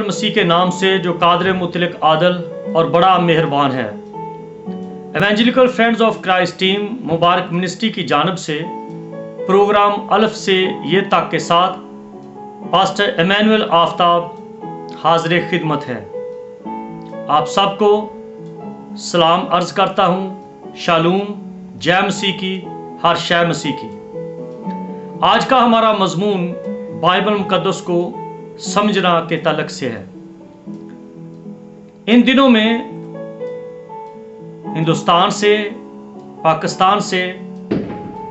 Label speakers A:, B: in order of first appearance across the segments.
A: मसीह के नाम से जो कादर मुतलक आदल और बड़ा मेहरबान है। Evangelical friends of Christ team मुबारक मिनिस्ट्री की जानब से प्रोग्राम अल्फ से ये तक के साथ पास्टर इमैनुअल आफ्ताब हाजिर खिदमत है। आप सबको सलाम अर्ज करता हूँ। शालूम, जय मसीह की, हर शय मसीह की। आज का हमारा मजमून बाइबल मुकद्दस को समझना के ताल्लुक से है। इन दिनों में हिंदुस्तान से, पाकिस्तान से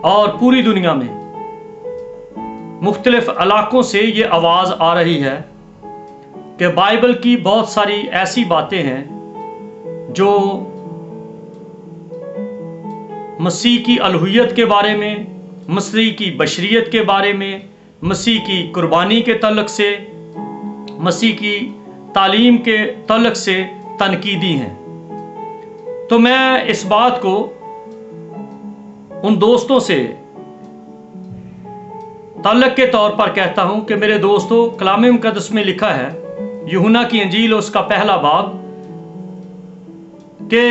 A: और पूरी दुनिया में मुख्तलिफ इलाकों से ये आवाज़ आ रही है कि बाइबल की बहुत सारी ऐसी बातें हैं जो मसीह की अलूहियत के बारे में, मसीह की बशरियत के बारे में, मसीह की कुर्बानी के ताल्लुक से, मसीह की तालीम के ताल्लुक से तनकीदी हैं। तो मैं इस बात को उन दोस्तों से ताल्लुक के तौर पर कहता हूं कि मेरे दोस्तों, कलाम मुकद्दस में लिखा है, यूहन्ना की इंजील उसका पहला बाब, कि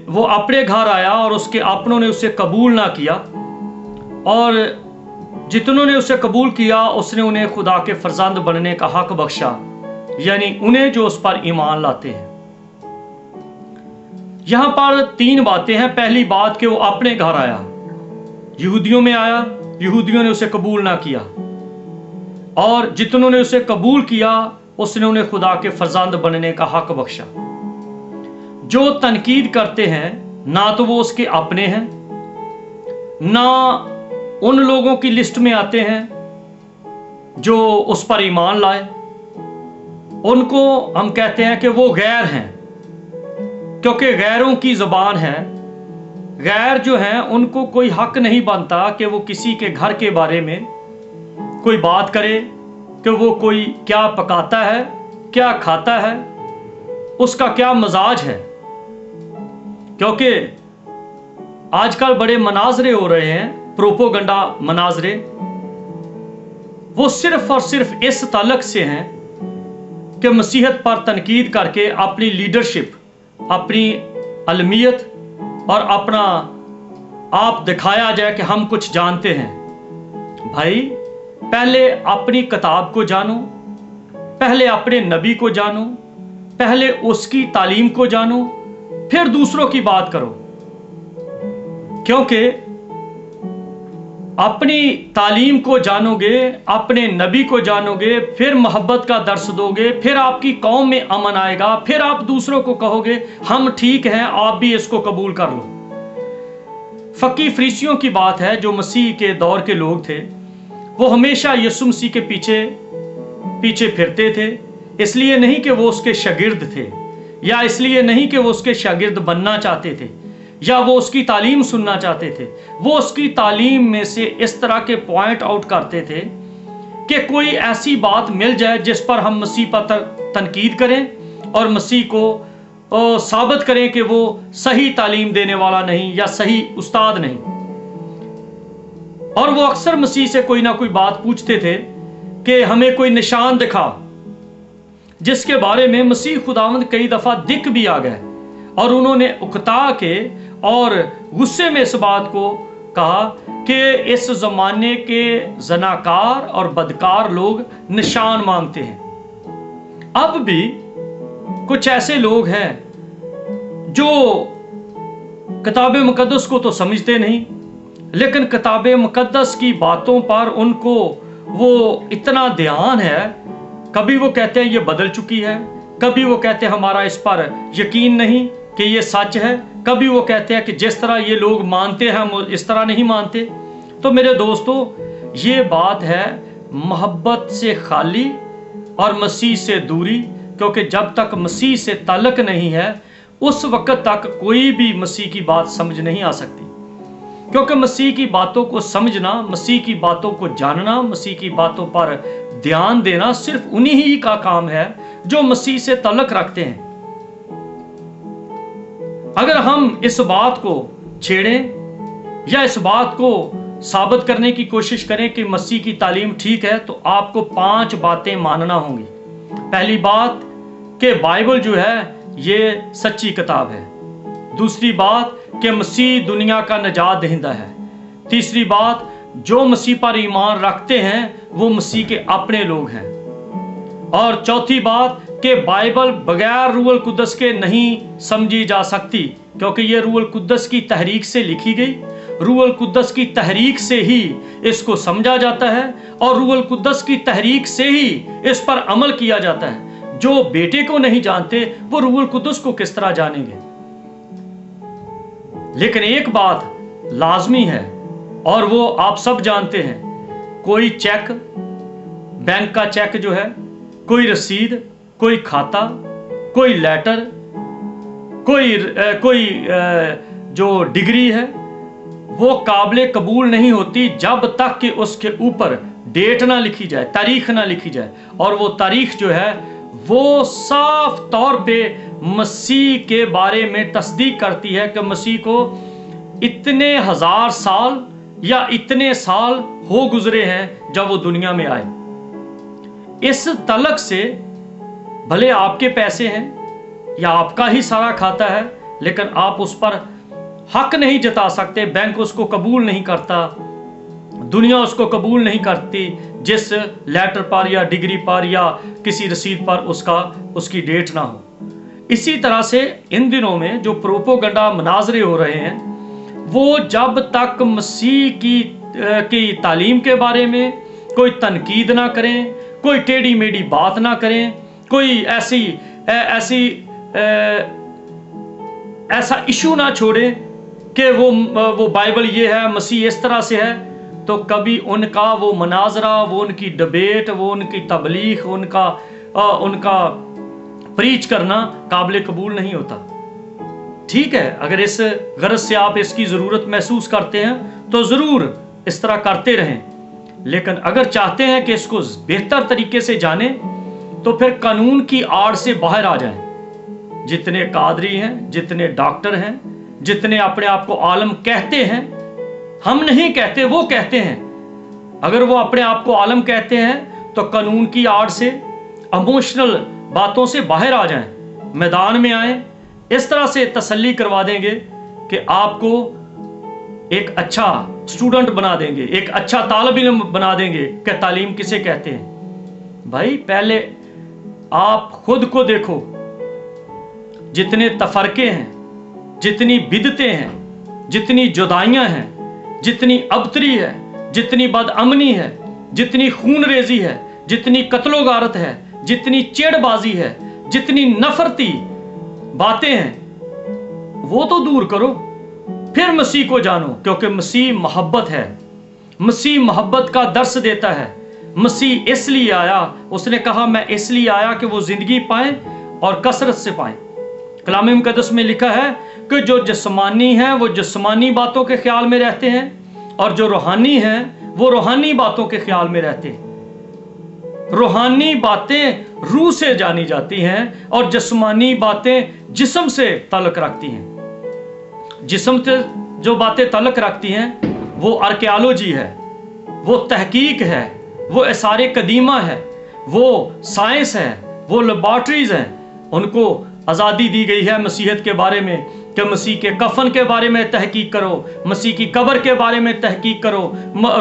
A: वो अपने घर आया और उसके अपनों ने उसे कबूल ना किया, और जितनों ने उसे कबूल किया उसने उन्हें खुदा के फरजंद बनने का हक बख्शा, यानी उन्हें जो उस पर ईमान लाते हैं। यहां पर तीन बातें हैं। पहली बात कि वो अपने घर आया, यहूदियों में आया, यहूदियों ने उसे कबूल ना किया, और जितनों ने उसे कबूल किया उसने उन्हें खुदा के फरजंद बनने का हक बख्शा। जो तनकीद करते हैं ना तो वो उसके अपने हैं, ना उन लोगों की लिस्ट में आते हैं जो उस पर ईमान लाए, उनको हम कहते हैं कि वो गैर हैं, क्योंकि गैरों की ज़बान है। गैर जो हैं उनको कोई हक नहीं बनता कि वो किसी के घर के बारे में कोई बात करे कि वो कोई क्या पकाता है, क्या खाता है, उसका क्या मजाज है। क्योंकि आजकल बड़े मनाजरे हो रहे हैं, प्रोपोगंडा मनाजरे, वो सिर्फ और सिर्फ इस ताल्लुक से हैं कि मसीहत पर तनकीद करके अपनी लीडरशिप, अपनी अलमियत और अपना आप दिखाया जाए कि हम कुछ जानते हैं। भाई, पहले अपनी किताब को जानो, पहले अपने नबी को जानो, पहले उसकी तालीम को जानो, फिर दूसरों की बात करो। क्योंकि अपनी तालीम को जानोगे, अपने नबी को जानोगे, फिर मोहब्बत का दर्स दोगे, फिर आपकी कौम में अमन आएगा, फिर आप दूसरों को कहोगे हम ठीक हैं, आप भी इसको कबूल कर लो। फकी फरीसियों की बात है, जो मसीह के दौर के लोग थे, वो हमेशा यीशु मसीह के पीछे फिरते थे। इसलिए नहीं कि वो उसके शागिर्द थे, या इसलिए नहीं कि वो उसके शागिर्द बनना चाहते थे, या वो उसकी तालीम सुनना चाहते थे। वो उसकी तालीम में से इस तरह के पॉइंट आउट करते थे कि कोई ऐसी बात मिल जाए जिस पर हम मसीह पर तनकीद करें और मसीह को साबित करें कि वो सही तालीम देने वाला नहीं या सही उस्ताद नहीं। और वो अक्सर मसीह से कोई ना कोई बात पूछते थे कि हमें कोई निशान दिखा, जिसके बारे में मसीह खुदावंद कई दफा दिख भी आ गए, और उन्होंने उकता के और गुस्से में इस बात को कहा कि इस जमाने के जनाकार और बदकार लोग निशान मांगते हैं। अब भी कुछ ऐसे लोग हैं जो किताब मुकद्दस को तो समझते नहीं, लेकिन किताब मुकद्दस की बातों पर उनको वो इतना ध्यान है। कभी वो कहते हैं ये बदल चुकी है, कभी वो कहते हैं हमारा इस पर यकीन नहीं कि ये सच है, कभी वो कहते हैं कि जिस तरह ये लोग मानते हैं हम इस तरह नहीं मानते। तो मेरे दोस्तों, ये बात है मोहब्बत से खाली और मसीह से दूरी। क्योंकि जब तक मसीह से ताल्लुक नहीं है उस वक्त तक कोई भी मसीह की बात समझ नहीं आ सकती। क्योंकि मसीह की बातों को समझना, मसीह की बातों को जानना, मसीह की बातों पर ध्यान देना सिर्फ उन्हीं ही का काम है जो मसीह से ताल्लुक रखते हैं। अगर हम इस बात को छेड़ें या इस बात को साबित करने की कोशिश करें कि मसीह की तालीम ठीक है, तो आपको 5 बातें मानना होंगी। पहली बात कि बाइबल जो है ये सच्ची किताब है। दूसरी बात कि मसीह दुनिया का निजात दहिंदा है। तीसरी बात, जो मसीह पर ईमान रखते हैं वो मसीह के अपने लोग हैं। और चौथी बात कि बाइबल बगैर रूहुल कुद्दस के नहीं समझी जा सकती, क्योंकि ये रूहुल कुद्दस की तहरीक से लिखी गई। रूहुल कुद्दस की तहरीक से ही इसको समझा जाता है और रूहुल कुद्दस की तहरीक से ही इस पर अमल किया जाता है। जो बेटे को नहीं जानते वो रूहुल कुद्दस को किस तरह जानेंगे। लेकिन एक बात लाजमी है और वो आप सब जानते हैं, कोई चेक, बैंक का चेक जो है, कोई रसीद, कोई खाता, कोई लेटर, कोई जो डिग्री है वो काबिल कबूल नहीं होती जब तक कि उसके ऊपर डेट ना लिखी जाए, तारीख ना लिखी जाए। और वो तारीख जो है वो साफ तौर पे मसीह के बारे में तस्दीक करती है कि मसीह को इतने हजार साल या इतने साल हो गुजरे हैं जब वो दुनिया में आए। इस तलक से भले आपके पैसे हैं या आपका ही सारा खाता है, लेकिन आप उस पर हक नहीं जता सकते। बैंक उसको कबूल नहीं करता, दुनिया उसको कबूल नहीं करती जिस लेटर पर या डिग्री पर या किसी रसीद पर उसकी डेट ना हो। इसी तरह से इन दिनों में जो प्रोपोगंडा मनाजरे हो रहे हैं, वो जब तक मसीह की तालीम के बारे में कोई तनकीद ना करें, कोई टेढ़ी मेढ़ी बात ना करें, कोई ऐसा इशू ना छोड़े कि वो बाइबल ये है, मसीह इस तरह से है, तो कभी उनका वो मनाजरा, वो उनकी डिबेट, वो उनकी तबलीग, उनका प्रीच करना काबिल कबूल नहीं होता। ठीक है, अगर इस गरज से आप इसकी ज़रूरत महसूस करते हैं तो ज़रूर इस तरह करते रहें, लेकिन अगर चाहते हैं कि इसको बेहतर तरीके से जानें तो फिर कानून की आड़ से बाहर आ जाएं। जितने कादरी हैं, जितने डॉक्टर हैं, जितने अपने आप को आलम कहते हैं, हम नहीं कहते, वो कहते हैं, अगर वो अपने आप को आलम कहते हैं तो कानून की आड़ से, इमोशनल बातों से बाहर आ जाएं, मैदान में आए, इस तरह से तसल्ली करवा देंगे कि आपको एक अच्छा स्टूडेंट बना देंगे, एक अच्छा तालिब इल्म बना देंगे कि तालीम किसे कहते हैं। भाई पहले आप खुद को देखो, जितने तफरके हैं, जितनी बिदतें हैं, जितनी जुदाइयां हैं, जितनी अबतरी है, जितनी बदअमनी है, जितनी खून रेजी है, जितनी कत्लो गारत है, जितनी चिड़बाजी है, जितनी नफरती बातें हैं, वो तो दूर करो, फिर मसीह को जानो, क्योंकि मसीह मोहब्बत है। मसीह मोहब्बत का दर्स देता है। मसीह इसलिए आया, उसने कहा मैं इसलिए आया कि वो जिंदगी पाएं और कसरत से पाएं। कलाम मुकद्दस में लिखा है कि जो जिस्मानी है वो जिस्मानी बातों के ख्याल में रहते हैं और जो रूहानी हैं वो रूहानी बातों के ख्याल में रहते हैं। रूहानी बातें रूह से जानी जाती हैं और जिस्मानी बातें जिस्म से ताल्लुक रखती हैं। जिस्म से जो बातें ताल्लुक रखती हैं वो आर्कियोलॉजी है, वो तहकीक है, वो एसारे कदीमा है, वो साइंस है, वो लेबॉर्ट्रीज हैं। उनको आज़ादी दी गई है मसीहत के बारे में कि मसीह के कफन के बारे में तहकीक करो, मसीह की कब्र के बारे में तहकीक करो,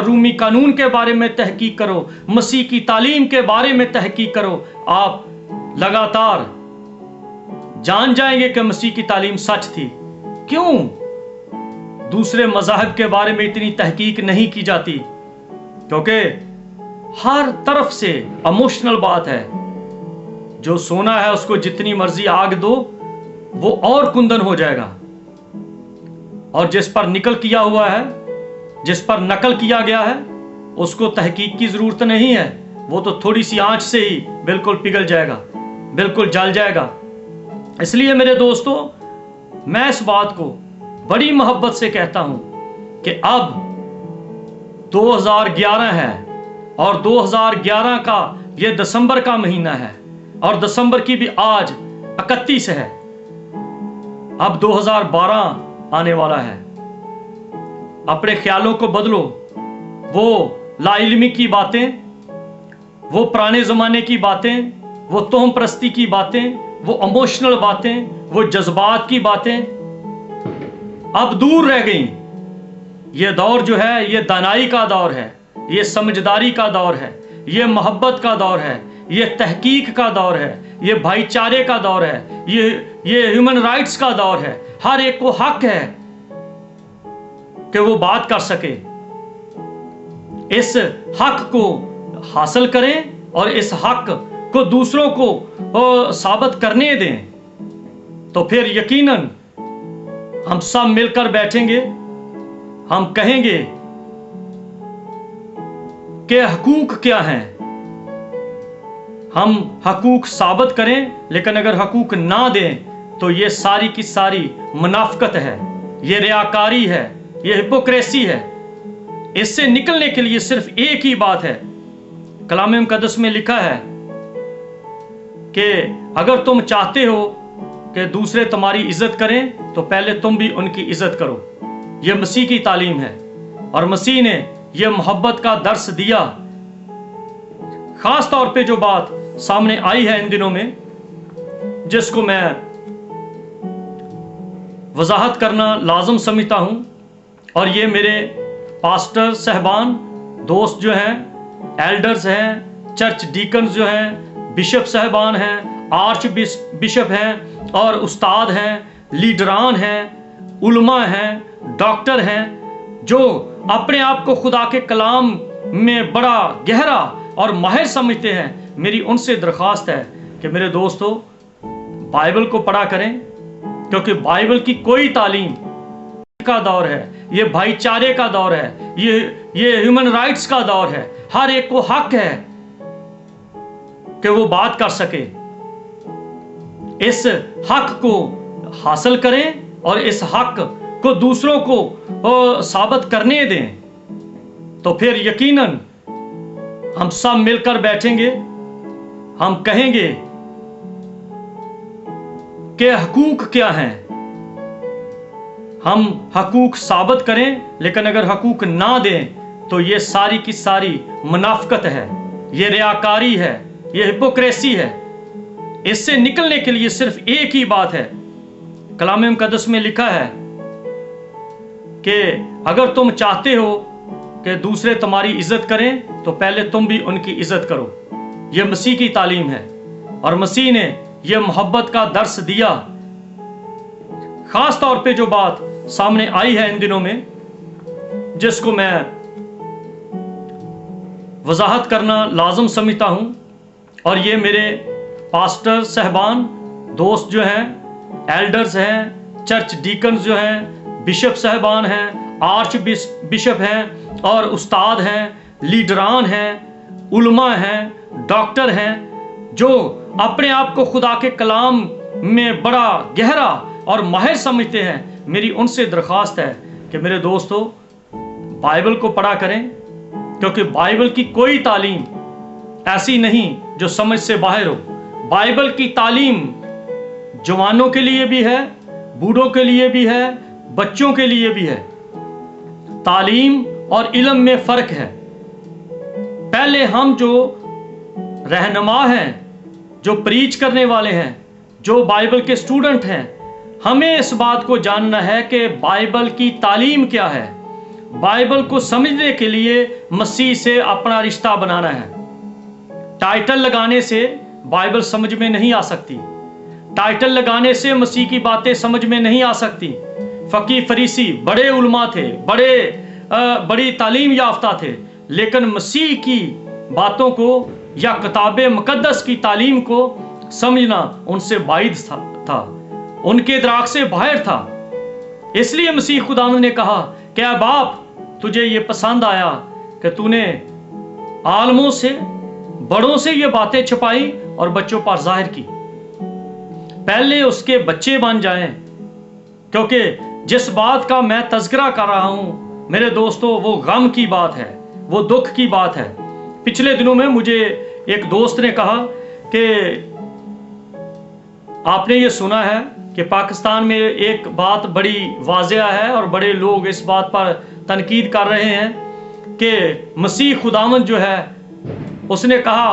A: रूमी कानून के बारे में तहकीक करो, मसीह की तालीम के बारे में तहकीक करो। आप लगातार जान जाएंगे कि मसीह की तालीम सच थी। क्यों दूसरे मज़ाहब के बारे में इतनी तहकीक नहीं की जाती? क्योंकि हर तरफ से इमोशनल बात है। जो सोना है उसको जितनी मर्जी आग दो वो और कुंदन हो जाएगा, और जिस पर निकल किया हुआ है, जिस पर नकल किया गया है, उसको तहकीक की जरूरत नहीं है। वो तो थोड़ी सी आंच से ही बिल्कुल पिघल जाएगा, बिल्कुल जल जाएगा। इसलिए मेरे दोस्तों, मैं इस बात को बड़ी मोहब्बत से कहता हूं कि अब 2011 है और 2011 का ये दिसंबर का महीना है और दिसंबर की भी आज 31 है। अब 2012 आने वाला है। अपने ख्यालों को बदलो। वो लाइल्मी की बातें, वो पुराने जमाने की बातें, वो तोहम परस्ती की बातें, वो इमोशनल बातें, वो जज्बात की बातें अब दूर रह गई। ये दौर जो है ये दानाई का दौर है, ये समझदारी का दौर है, ये मोहब्बत का दौर है, ये तहकीक का दौर है, ये भाईचारे का दौर है, ये ह्यूमन राइट्स का दौर है। हर एक को हक है कि वो बात कर सके। इस हक को हासिल करें और इस हक को दूसरों को साबित करने दें, तो फिर यकीनन हम सब मिलकर बैठेंगे, हम कहेंगे कि हकूक क्या हैं। हम हकूक साबित करें, लेकिन अगर हकूक ना दें तो ये सारी की सारी मुनाफिकत है, ये रियाकारी है, ये हिपोक्रेसी है। इससे निकलने के लिए सिर्फ एक ही बात है। कलाम मुकद्दस में लिखा है कि अगर तुम चाहते हो कि दूसरे तुम्हारी इज्जत करें तो पहले तुम भी उनकी इज्जत करो। यह मसीह की तालीम है और मसीह ने यह मोहब्बत का दर्स दिया। खास तौर पे जो बात सामने आई है इन दिनों में, जिसको मैं वजाहत करना लाजम समझता हूं, और ये मेरे पास्टर साहबान दोस्त जो हैं, एल्डर्स हैं, चर्च डीकन्स जो हैं, बिशप साहबान हैं, आर्च बिशप हैं और उस्ताद हैं, लीडरान हैं, उलमा हैं, डॉक्टर हैं, जो अपने आप को खुदा के कलाम में बड़ा गहरा और माहिर समझते हैं। मेरी उनसे दरख्वास्त है कि मेरे दोस्तों, बाइबल को पढ़ा करें, क्योंकि बाइबल की कोई तालीम का दौर है, ये भाईचारे का दौर है, ये ह्यूमन राइट्स का दौर है। हर एक को हक है कि वो बात कर सके। इस हक को हासिल करें और इस हक को दूसरों को साबित करने दें, तो फिर यकीनन हम सब मिलकर बैठेंगे, हम कहेंगे कि हकूक क्या हैं। हम हकूक साबित करें, लेकिन अगर हकूक ना दें तो ये सारी की सारी मुनाफिकत है, ये रियाकारी है, ये हिपोक्रेसी है। इससे निकलने के लिए सिर्फ एक ही बात है। कलाम मुकद्दस में लिखा है कि अगर तुम चाहते हो कि दूसरे तुम्हारी इज्जत करें तो पहले तुम भी उनकी इज्जत करो। यह मसीह की तालीम है और मसीह ने यह मोहब्बत का दर्स दिया। खास तौर पे जो बात सामने आई है इन दिनों में, जिसको मैं वजाहत करना लाजम समझता हूं, और ये मेरे पास्टर साहबान दोस्त जो हैं, एल्डर्स हैं, चर्च डीकन्स जो हैं, बिशप साहबान हैं, आर्च बिशप हैं और उस्ताद हैं, लीडरान हैं, उलमा हैं, डॉक्टर हैं, जो अपने आप को खुदा के कलाम में बड़ा गहरा और माहिर समझते हैं। मेरी उनसे दरख्वास्त है कि मेरे दोस्तों, बाइबल को पढ़ा करें, क्योंकि बाइबल की कोई तालीम ऐसी नहीं जो समझ से बाहर हो। बाइबल की तालीम जवानों के लिए भी है, बूढ़ों के लिए भी है, बच्चों के लिए भी है। तालीम और इल्म में फर्क है। पहले हम जो रहनुमा हैं, जो प्रीच करने वाले हैं, जो बाइबल के स्टूडेंट हैं, हमें इस बात को जानना है कि बाइबल की तालीम क्या है। बाइबल को समझने के लिए मसीह से अपना रिश्ता बनाना है। टाइटल लगाने से बाइबल समझ में नहीं आ सकती। टाइटल लगाने से मसीह की बातें समझ में नहीं आ सकती। फकीह फरीसी बड़े उलमा थे, बड़ी तालीम याफ्ता थे, लेकिन मसीह की बातों को या किताब मुकद्दस की तालीम को समझना उनसे बाइद था, उनके दराक से बाहर था। इसलिए मसीह खुदावंद ने कहा कि ऐ बाप, तुझे ये पसंद आया कि तूने आलमों से, बड़ों से ये बातें छुपाई और बच्चों पर जाहिर की। पहले उसके बच्चे बन जाएं, क्योंकि जिस बात का मैं तज़किरा कर रहा हूं मेरे दोस्तों, वो गम की बात है, वो दुख की बात है। पिछले दिनों में मुझे एक दोस्त ने कहा कि आपने ये सुना है कि पाकिस्तान में एक बात बड़ी वाज़ेह है और बड़े लोग इस बात पर तनकीद कर रहे हैं कि मसीह खुदावंद जो है, उसने कहा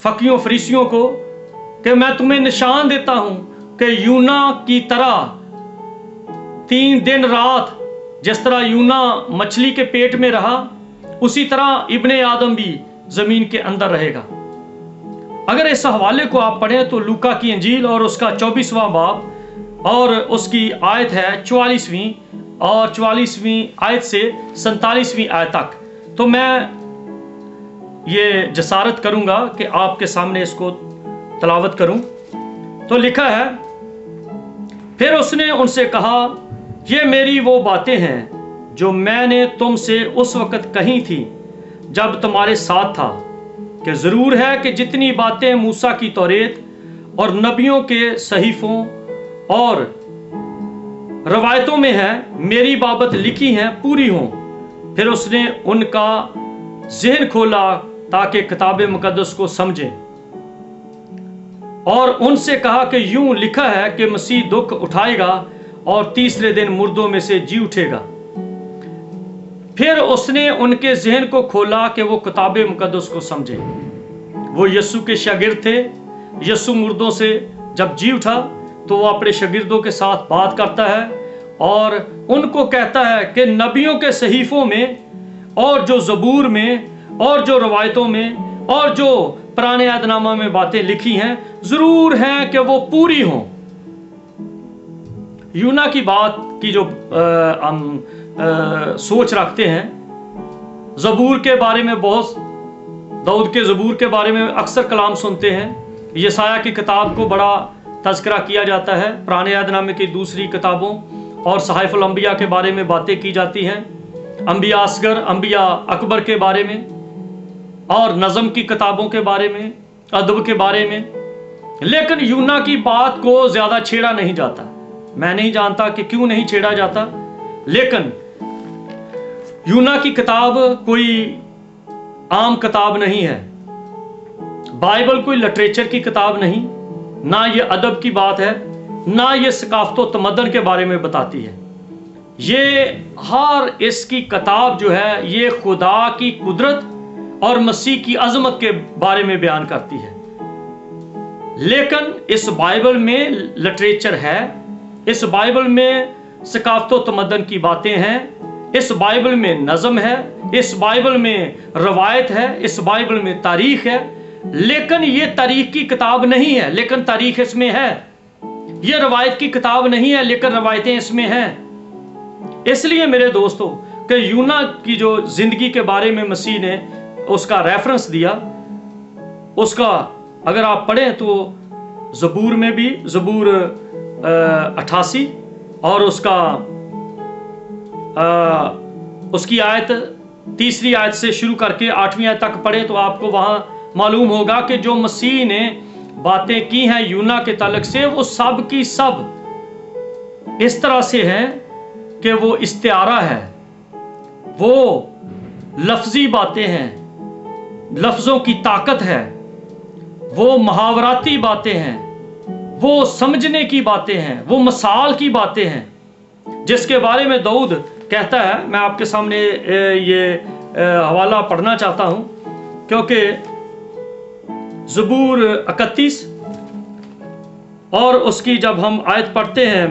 A: फकीयों फरीसियों को कि मैं तुम्हें निशान देता हूं कि यूना की तरह 3 दिन रात, जिस तरह यूना मछली के पेट में रहा, उसी तरह इब्ने आदम भी जमीन के अंदर रहेगा। अगर इस हवाले को आप पढ़ें तो लूका की इंजील और उसका 24वां बाब और उसकी आयत है 44वीं और 44वीं आयत से 47वीं आयत तक, तो मैं ये जसारत करूंगा कि आपके सामने इसको तलावत करूं। तो लिखा है, फिर उसने उनसे कहा, ये मेरी वो बातें हैं जो मैंने तुमसे उस वक्त कही थी जब तुम्हारे साथ था, कि ज़रूर है कि जितनी बातें मूसा की तौरेत और नबियों के सहीफों और रवायतों में हैं, मेरी बाबत लिखी हैं, पूरी हों। फिर उसने उनका ज़हन खोला ताकि किताब मुकद्दस को समझें, और उनसे कहा कि यूं लिखा है कि मसीह दुख उठाएगा और तीसरे दिन मुर्दों में से जी उठेगा। फिर उसने उनके ज़हन को खोला कि वो किताब मुकद्दस को समझे। वो यीशु के शागिर्द थे। यीशु मुर्दों से जब जी उठा तो वो अपने शागिर्दों के साथ बात करता है और उनको कहता है कि नबियों के सहीफों में और जो ज़बूर में और जो रवायतों में और जो पुराने अहदनामा में बातें लिखी हैं, ज़रूर हैं कि वो पूरी हों। यूना की बात की जो हम सोच रखते हैं, ज़बूर के बारे में बहुत, दाऊद के ज़बूर के बारे में अक्सर कलाम सुनते हैं। यसाया की किताब को बड़ा तज़किरा किया जाता है। पुराने अहदनामे की दूसरी किताबों और सहाइफुल अंबिया के बारे में बातें की जाती हैं, अंबिया असगर, अंबिया अकबर के बारे में और नज़म की किताबों के बारे में, अदब के बारे में। लेकिन यूना की बात को ज़्यादा छेड़ा नहीं जाता। मैं नहीं जानता कि क्यों नहीं छेड़ा जाता, लेकिन यूना की किताब कोई आम किताब नहीं है। बाइबल कोई लिटरेचर की किताब नहीं, ना ये अदब की बात है, ना ये सकाफत व तमद्दन के बारे में बताती है। ये हर इसकी किताब जो है ये खुदा की कुदरत और मसीह की अजमत के बारे में बयान करती है। लेकिन इस बाइबल में लिटरेचर है, इस बाइबल में सकाफत व तमद्दन की बातें हैं, इस बाइबल में नज़म है, इस बाइबल में रवायत है, इस बाइबल में तारीख है। लेकिन ये तारीख की किताब नहीं है, लेकिन तारीख इसमें है। ये रवायत की किताब नहीं है, लेकिन रवायतें इसमें हैं। इसलिए मेरे दोस्तों कि यूना की जो जिंदगी के बारे में मसीह ने उसका रेफरेंस दिया, उसका अगर आप पढ़ें तो ज़बूर में भी, ज़बूर 88 और उसकी आयत, तीसरी आयत से शुरू करके 8वीं आयत तक पढ़े तो आपको वहां मालूम होगा कि जो मसीह ने बातें की हैं यूना के ताल्लुक से, वो सब की सब इस तरह से हैं कि वो इस्तिआरा है, वो लफ्जी बातें हैं, लफ्जों की ताकत है, वो मुहावराती बातें हैं, वो समझने की बातें हैं, वो मिसाल की बातें हैं, जिसके बारे में दाऊद कहता है। मैं आपके सामने ये हवाला पढ़ना चाहता हूं, क्योंकि ज़बूर 31 और उसकी जब हम आयत पढ़ते हैं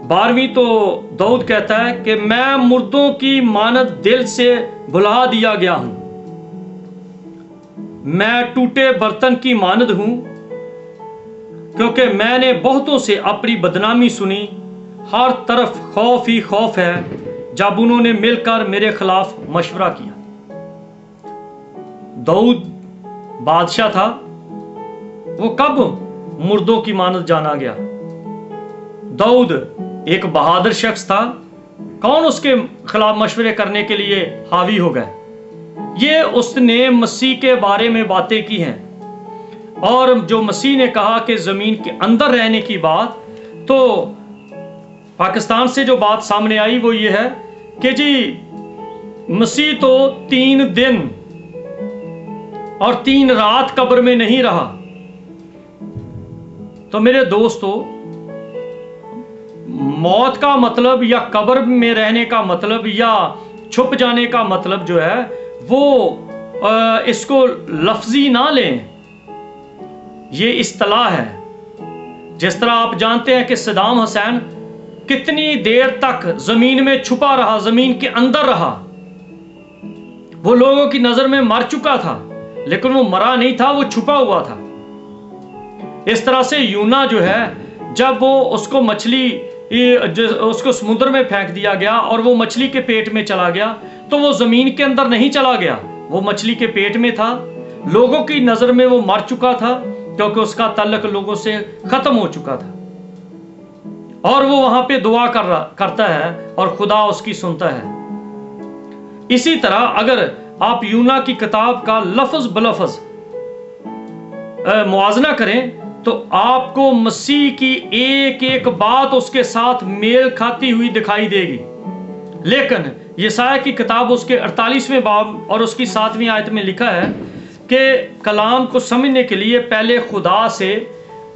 A: 12वीं, तो दाऊद कहता है कि मैं मुर्दों की मानद दिल से भुला दिया गया हूं, मैं टूटे बर्तन की मानद हूं, क्योंकि मैंने बहुतों से अपनी बदनामी सुनी, हर तरफ खौफ ही खौफ है जब उन्होंने मिलकर मेरे खिलाफ मशवरा किया। दाऊद बादशाह था, वो कब मुर्दों की मानद जाना गया? दाऊद एक बहादुर शख्स था, कौन उसके खिलाफ मशवरे करने के लिए हावी हो गए? ये उसने मसीह के बारे में बातें की हैं, और जो मसीह ने कहा कि जमीन के अंदर रहने की बात, तो पाकिस्तान से जो बात सामने आई वो ये है कि जी मसीह तो 3 दिन और 3 रात कब्र में नहीं रहा। तो मेरे दोस्तों, मौत का मतलब या कब्र में रहने का मतलब या छुप जाने का मतलब जो है वो इसको लफ्जी ना लें, یہ اصطلاح ہے. جس طرح آپ جانتے ہیں کہ صدام حسین کتنی دیر تک زمین میں چھپا رہا، زمین کے اندر رہا. وہ لوگوں کی نظر میں مر چکا تھا، لیکن وہ مرا نہیں تھا، وہ چھپا ہوا تھا. اس طرح سے یونا جو ہے، جب وہ اس کو سمندر میں پھینک دیا گیا اور وہ مچھلی کے پیٹ میں چلا گیا، تو وہ زمین کے اندر نہیں چلا گیا، وہ مچھلی کے پیٹ میں تھا. لوگوں کی نظر میں وہ مر چکا تھا کیونکہ اس کا تعلق لوگوں سے ختم ہو چکا تھا، اور وہ وہاں پہ دعا کرتا ہے اور خدا اس کی سنتا ہے. اسی طرح اگر آپ یونا کی کتاب کا لفظ بلفظ موازنہ کریں تو آپ کو مسیح کی ایک ایک بات اس کے ساتھ میل کھاتی ہوئی دکھائی دے گی. لیکن یسایہ کی کتاب اس کے 48ویں باب اور اس کی 7ویں آیت میں لکھا ہے کہ کلام کو سمجھنے کے لیے پہلے خدا سے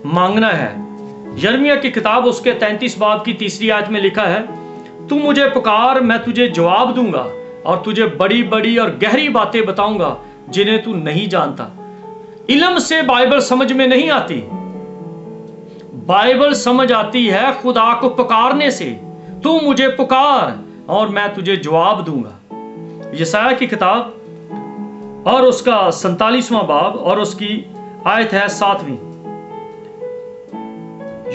A: مانگنا ہے. یرمیہ کی کتاب اس کے 33 باب کی 3 آیت میں لکھا ہے، تو مجھے پکار، میں تجھے جواب دوں گا اور تجھے بڑی بڑی اور گہری باتیں بتاؤں گا جنہیں تو نہیں جانتا. علم سے بائبل سمجھ میں نہیں آتی، بائبل سمجھ آتی ہے خدا کو پکارنے سے. تو مجھے پکار اور میں تجھے جواب دوں گا. یسایہ کی کتاب اور اس کا 47واں باب اور اس کی آیت ہے 7ویں.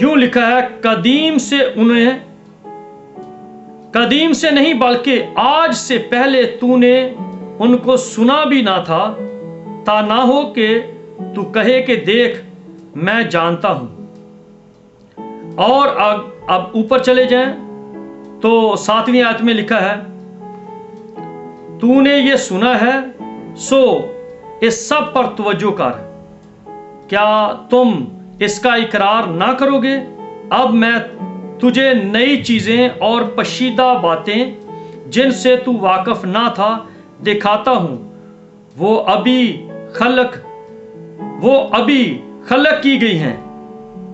A: یوں لکھا ہے، قدیم سے نہیں بلکہ آج سے پہلے تو نے ان کو سنا بھی نہ تھا، تا نہ ہو کہ تو کہے کہ دیکھ میں جانتا ہوں. اور اب اوپر چلے جائیں تو 7ویں آیت میں لکھا ہے، تو نے یہ سنا ہے سو اس سب پر توجہ کر، کیا تم اس کا اقرار نہ کرو گے؟ اب میں تجھے نئی چیزیں اور پشیدہ باتیں جن سے تو واقف نہ تھا دکھاتا ہوں، وہ ابھی خلق کی گئی ہیں.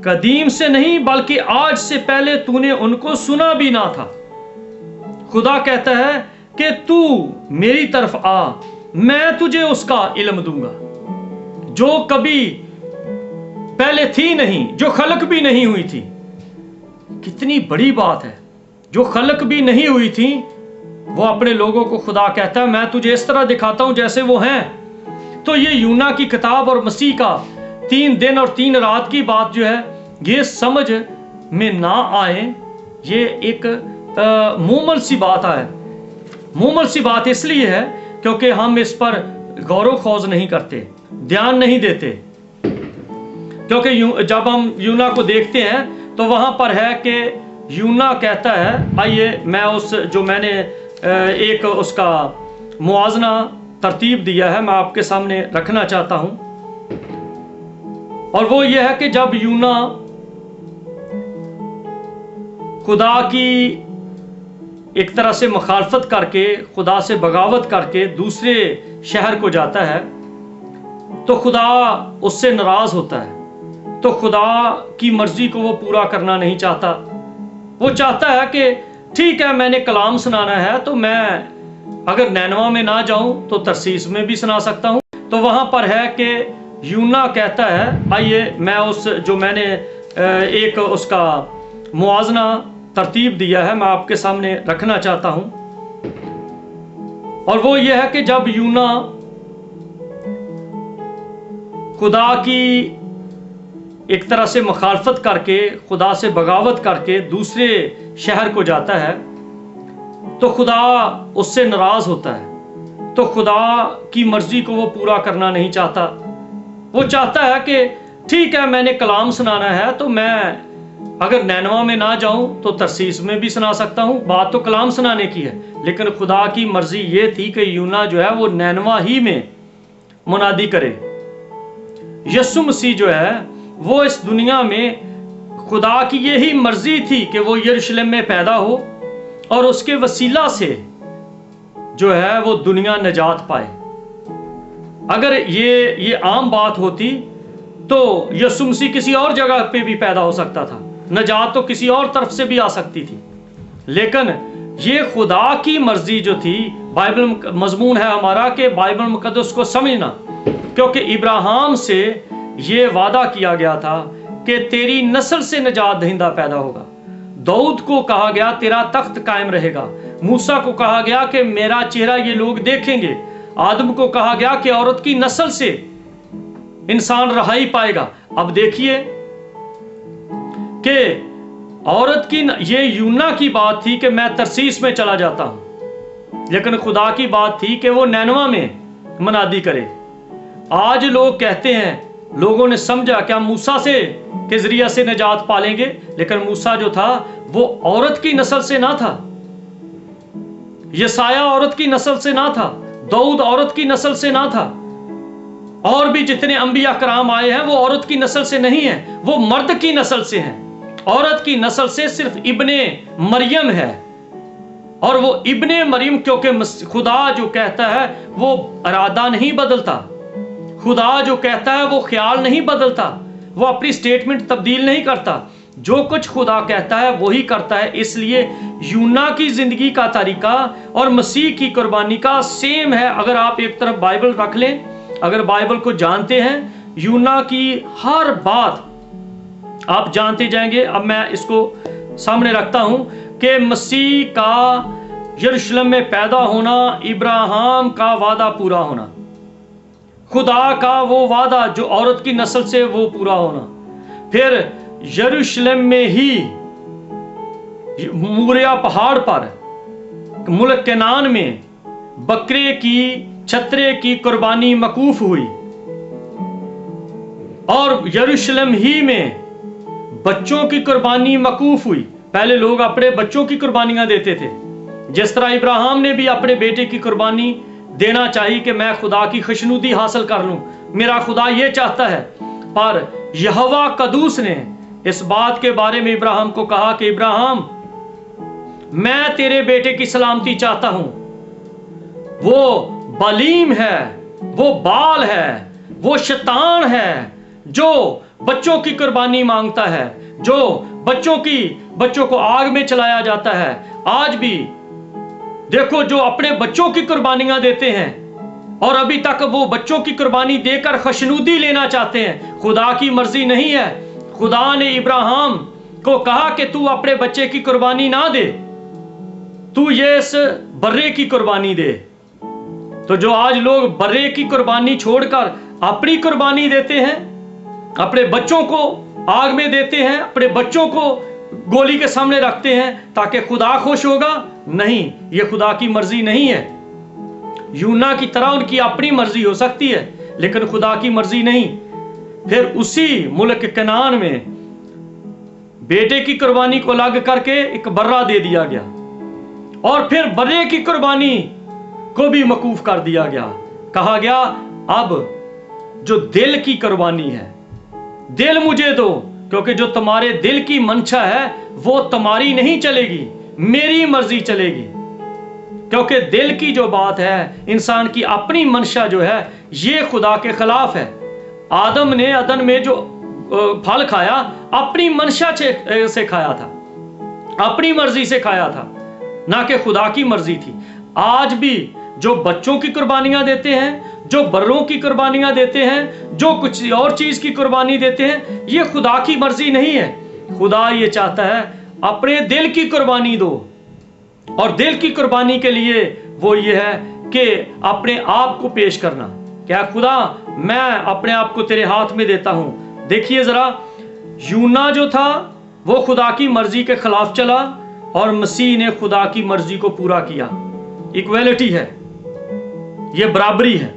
A: قدیم سے نہیں بلکہ آج سے پہلے تو نے ان کو سنا بھی نہ تھا. خدا کہتا ہے کہ تو میری طرف آ، میں تجھے اس کا علم دوں گا جو کبھی پہلے تھی نہیں، جو خلق بھی نہیں ہوئی تھی. کتنی بڑی بات ہے، جو خلق بھی نہیں ہوئی تھی وہ اپنے لوگوں کو خدا کہتا ہے میں تجھے اس طرح دکھاتا ہوں جیسے وہ ہیں. تو یہ یونا کی کتاب اور مسیح کا 3 دن اور 3 رات کی بات جو ہے، یہ سمجھ میں نہ آئے، یہ ایک مومل سی بات ہے. مومل سی بات اس لیے ہے کیونکہ ہم اس پر غور و خوض نہیں کرتے، دھیان نہیں دیتے. کیونکہ جب ہم یونا کو دیکھتے ہیں تو وہاں پر ہے کہ یونا کہتا ہے، آئیے میں نے ایک اس کا موازنہ ترتیب دیا ہے، میں آپ کے سامنے رکھنا چاہتا ہوں. اور وہ یہ ہے کہ جب یونا خدا کی ایک طرح سے مخالفت کر کے، خدا سے بغاوت کر کے دوسرے شہر کو جاتا ہے تو خدا اس سے ناراض ہوتا ہے. تو خدا کی مرضی کو وہ پورا کرنا نہیں چاہتا. وہ چاہتا ہے کہ ٹھیک ہے، میں نے کلام سنانا ہے تو میں اگر نینوا میں نہ جاؤں تو ترسیس میں بھی سنا سکتا ہوں. تو وہاں پر ہے کہ یونا کہتا ہے، آئیے میں نے ایک اس کا موازنہ ترتیب دیا ہے، میں آپ کے سامنے رکھنا چاہتا ہوں. اور وہ یہ ہے کہ جب یونا خدا کی ایک طرح سے مخالفت کر کے، خدا سے بغاوت کر کے دوسرے شہر کو جاتا ہے تو خدا اس سے ناراض ہوتا ہے. تو خدا کی مرضی کو وہ پورا کرنا نہیں چاہتا. وہ چاہتا ہے کہ ٹھیک ہے، میں نے کلام سنانا ہے تو میں اگر نینوا میں نہ جاؤں تو ترسیس میں بھی سنا سکتا ہوں. بات تو کلام سنانے کی ہے، لیکن خدا کی مرضی یہ تھی کہ یونا جو ہے وہ نینوا ہی میں منادی کرے. یسوع مسیح جو ہے وہ اس دنیا میں خدا کی یہی مرضی تھی کہ وہ یروشلم میں پیدا ہو اور اس کے وسیلہ سے جو ہے وہ دنیا نجات پائے. اگر یہ عام بات ہوتی تو یسوع مسیح کسی اور جگہ پہ بھی پیدا ہو سکتا تھا، نجات تو کسی اور طرف سے بھی آ سکتی تھی. لیکن یہ خدا کی مرضی جو تھی، بائبل مضمون ہے ہمارا کہ بائبل مقدس کو سمجھنا، کیونکہ ابراہیم سے یہ وعدہ کیا گیا تھا کہ تیری نسل سے نجات دہندہ پیدا ہوگا۔ داؤد کو کہا گیا تیرا تخت قائم رہے گا، موسیٰ کو کہا گیا کہ میرا چہرہ یہ لوگ دیکھیں گے، آدم کو کہا گیا کہ عورت کی نسل سے انسان رہائی پائے گا۔ اب دیکھیے کہ عورت کی یہ یونا کی بات تھی کہ میں ترسیس میں چلا جاتا ہوں، لیکن خدا کی بات تھی کہ وہ نینوا میں منادی کرے۔ آج لوگ کہتے ہیں، لوگوں نے سمجھا کہ ہم موسیٰ سے کے ذریعہ سے نجات پالیں گے، لیکن موسیٰ جو تھا وہ عورت کی نسل سے نہ تھا، یسایہ عورت کی نسل سے نہ تھا، داؤد عورت کی نسل سے نہ تھا، اور بھی جتنے انبیاء کرام آئے ہیں وہ عورت کی نسل سے نہیں ہیں، وہ مرد کی نسل سے ہیں۔ عورت کی نسل سے صرف ابن مریم ہے، اور وہ ابن مریم کیونکہ خدا جو کہتا ہے وہ ارادہ نہیں بدلتا، خدا جو کہتا ہے وہ خیال نہیں بدلتا، وہ اپنی سٹیٹمنٹ تبدیل نہیں کرتا، جو کچھ خدا کہتا ہے وہی کرتا ہے۔ اس لیے یونا کی زندگی کا طریقہ اور مسیح کی قربانی کا سیم ہے۔ اگر آپ ایک طرف بائبل رکھ لیں، اگر بائبل کو جانتے ہیں، یونا کی ہر بات آپ جانتے جائیں گے۔ اب میں اس کو سامنے رکھتا ہوں کہ مسیح کا یروشلم میں پیدا ہونا، ابراہیم کا وعدہ پورا ہونا، خدا کا وہ وعدہ جو عورت کی نسل سے وہ پورا ہونا، پھر یروشلم میں ہی موریا پہاڑ پر ملک کنعان میں بکرے کی چھترے کی قربانی موقوف ہوئی، اور یروشلم ہی میں بچوں کی قربانی موقوف ہوئی۔ پہلے لوگ اپنے بچوں کی قربانیاں دیتے تھے، جس طرح ابراہیم نے بھی اپنے بیٹے کی قربانی دینا چاہیے کہ میں خدا کی خوشنودی حاصل کر لوں، میرا خدا یہ چاہتا ہے۔ پر یہوہ قدوس نے اس بات کے بارے میں ابراہیم کو کہا کہ ابراہیم، میں تیرے بیٹے کی سلامتی چاہتا ہوں، وہ بلیم ہے، وہ بال ہے، وہ شیطان ہے جو بچوں کی قربانی مانگتا ہے، جو بچوں کو آگ میں چلایا جاتا ہے۔ آج بھی دیکھو جو اپنے بچوں کی قربانیاں دیتے ہیں اور ابھی تک وہ بچوں کی قربانی دے کر خوشنودی لینا چاہتے ہیں، خدا کی مرضی نہیں ہے۔ خدا نے ابراہیم کو کہا کہ تو اپنے بچے کی قربانی نہ دے، تو یہ اس برے کی قربانی دے۔ تو جو آج لوگ برے کی قربانی چھوڑ کر اپنی قربانی دیتے ہیں، اپنے بچوں کو آگ میں دیتے ہیں، اپنے بچوں کو گولی کے سامنے رکھتے ہیں تاکہ خدا خوش ہوگا، نہیں، یہ خدا کی مرضی نہیں ہے۔ یونا کی طرح ان کی اپنی مرضی ہو سکتی ہے لیکن خدا کی مرضی نہیں۔ پھر اسی ملک کنعان میں بیٹے کی قربانی کو الگ کر کے ایک برہ دے دیا گیا، اور پھر برے کی قربانی کو بھی موقوف کر دیا گیا۔ کہا گیا اب جو دل کی قربانی ہے، دل مجھے دو، کیونکہ جو تمہارے دل کی منشا ہے وہ تمہاری نہیں چلے گی، میری مرضی چلے گی۔ کیونکہ دل کی جو بات ہے، انسان کی اپنی منشا جو ہے، یہ خدا کے خلاف ہے۔ آدم نے عدن میں جو پھل کھایا اپنی منشا سے کھایا تھا، اپنی مرضی سے کھایا تھا، نہ کہ خدا کی مرضی تھی۔ آج بھی جو بچوں کی قربانیاں دیتے ہیں، جو بروں کی قربانیاں دیتے ہیں، جو کچھ اور چیز کی قربانی دیتے ہیں، یہ خدا کی مرضی نہیں ہے۔ خدا یہ چاہتا ہے اپنے دل کی قربانی دو، اور دل کی قربانی کے لیے وہ یہ ہے کہ اپنے آپ کو پیش کرنا۔ کیا خدا میں اپنے آپ کو تیرے ہاتھ میں دیتا ہوں۔ دیکھیے ذرا، یونا جو تھا وہ خدا کی مرضی کے خلاف چلا، اور مسیح نے خدا کی مرضی کو پورا کیا۔ ایکویلٹی ہے، یہ برابری ہے۔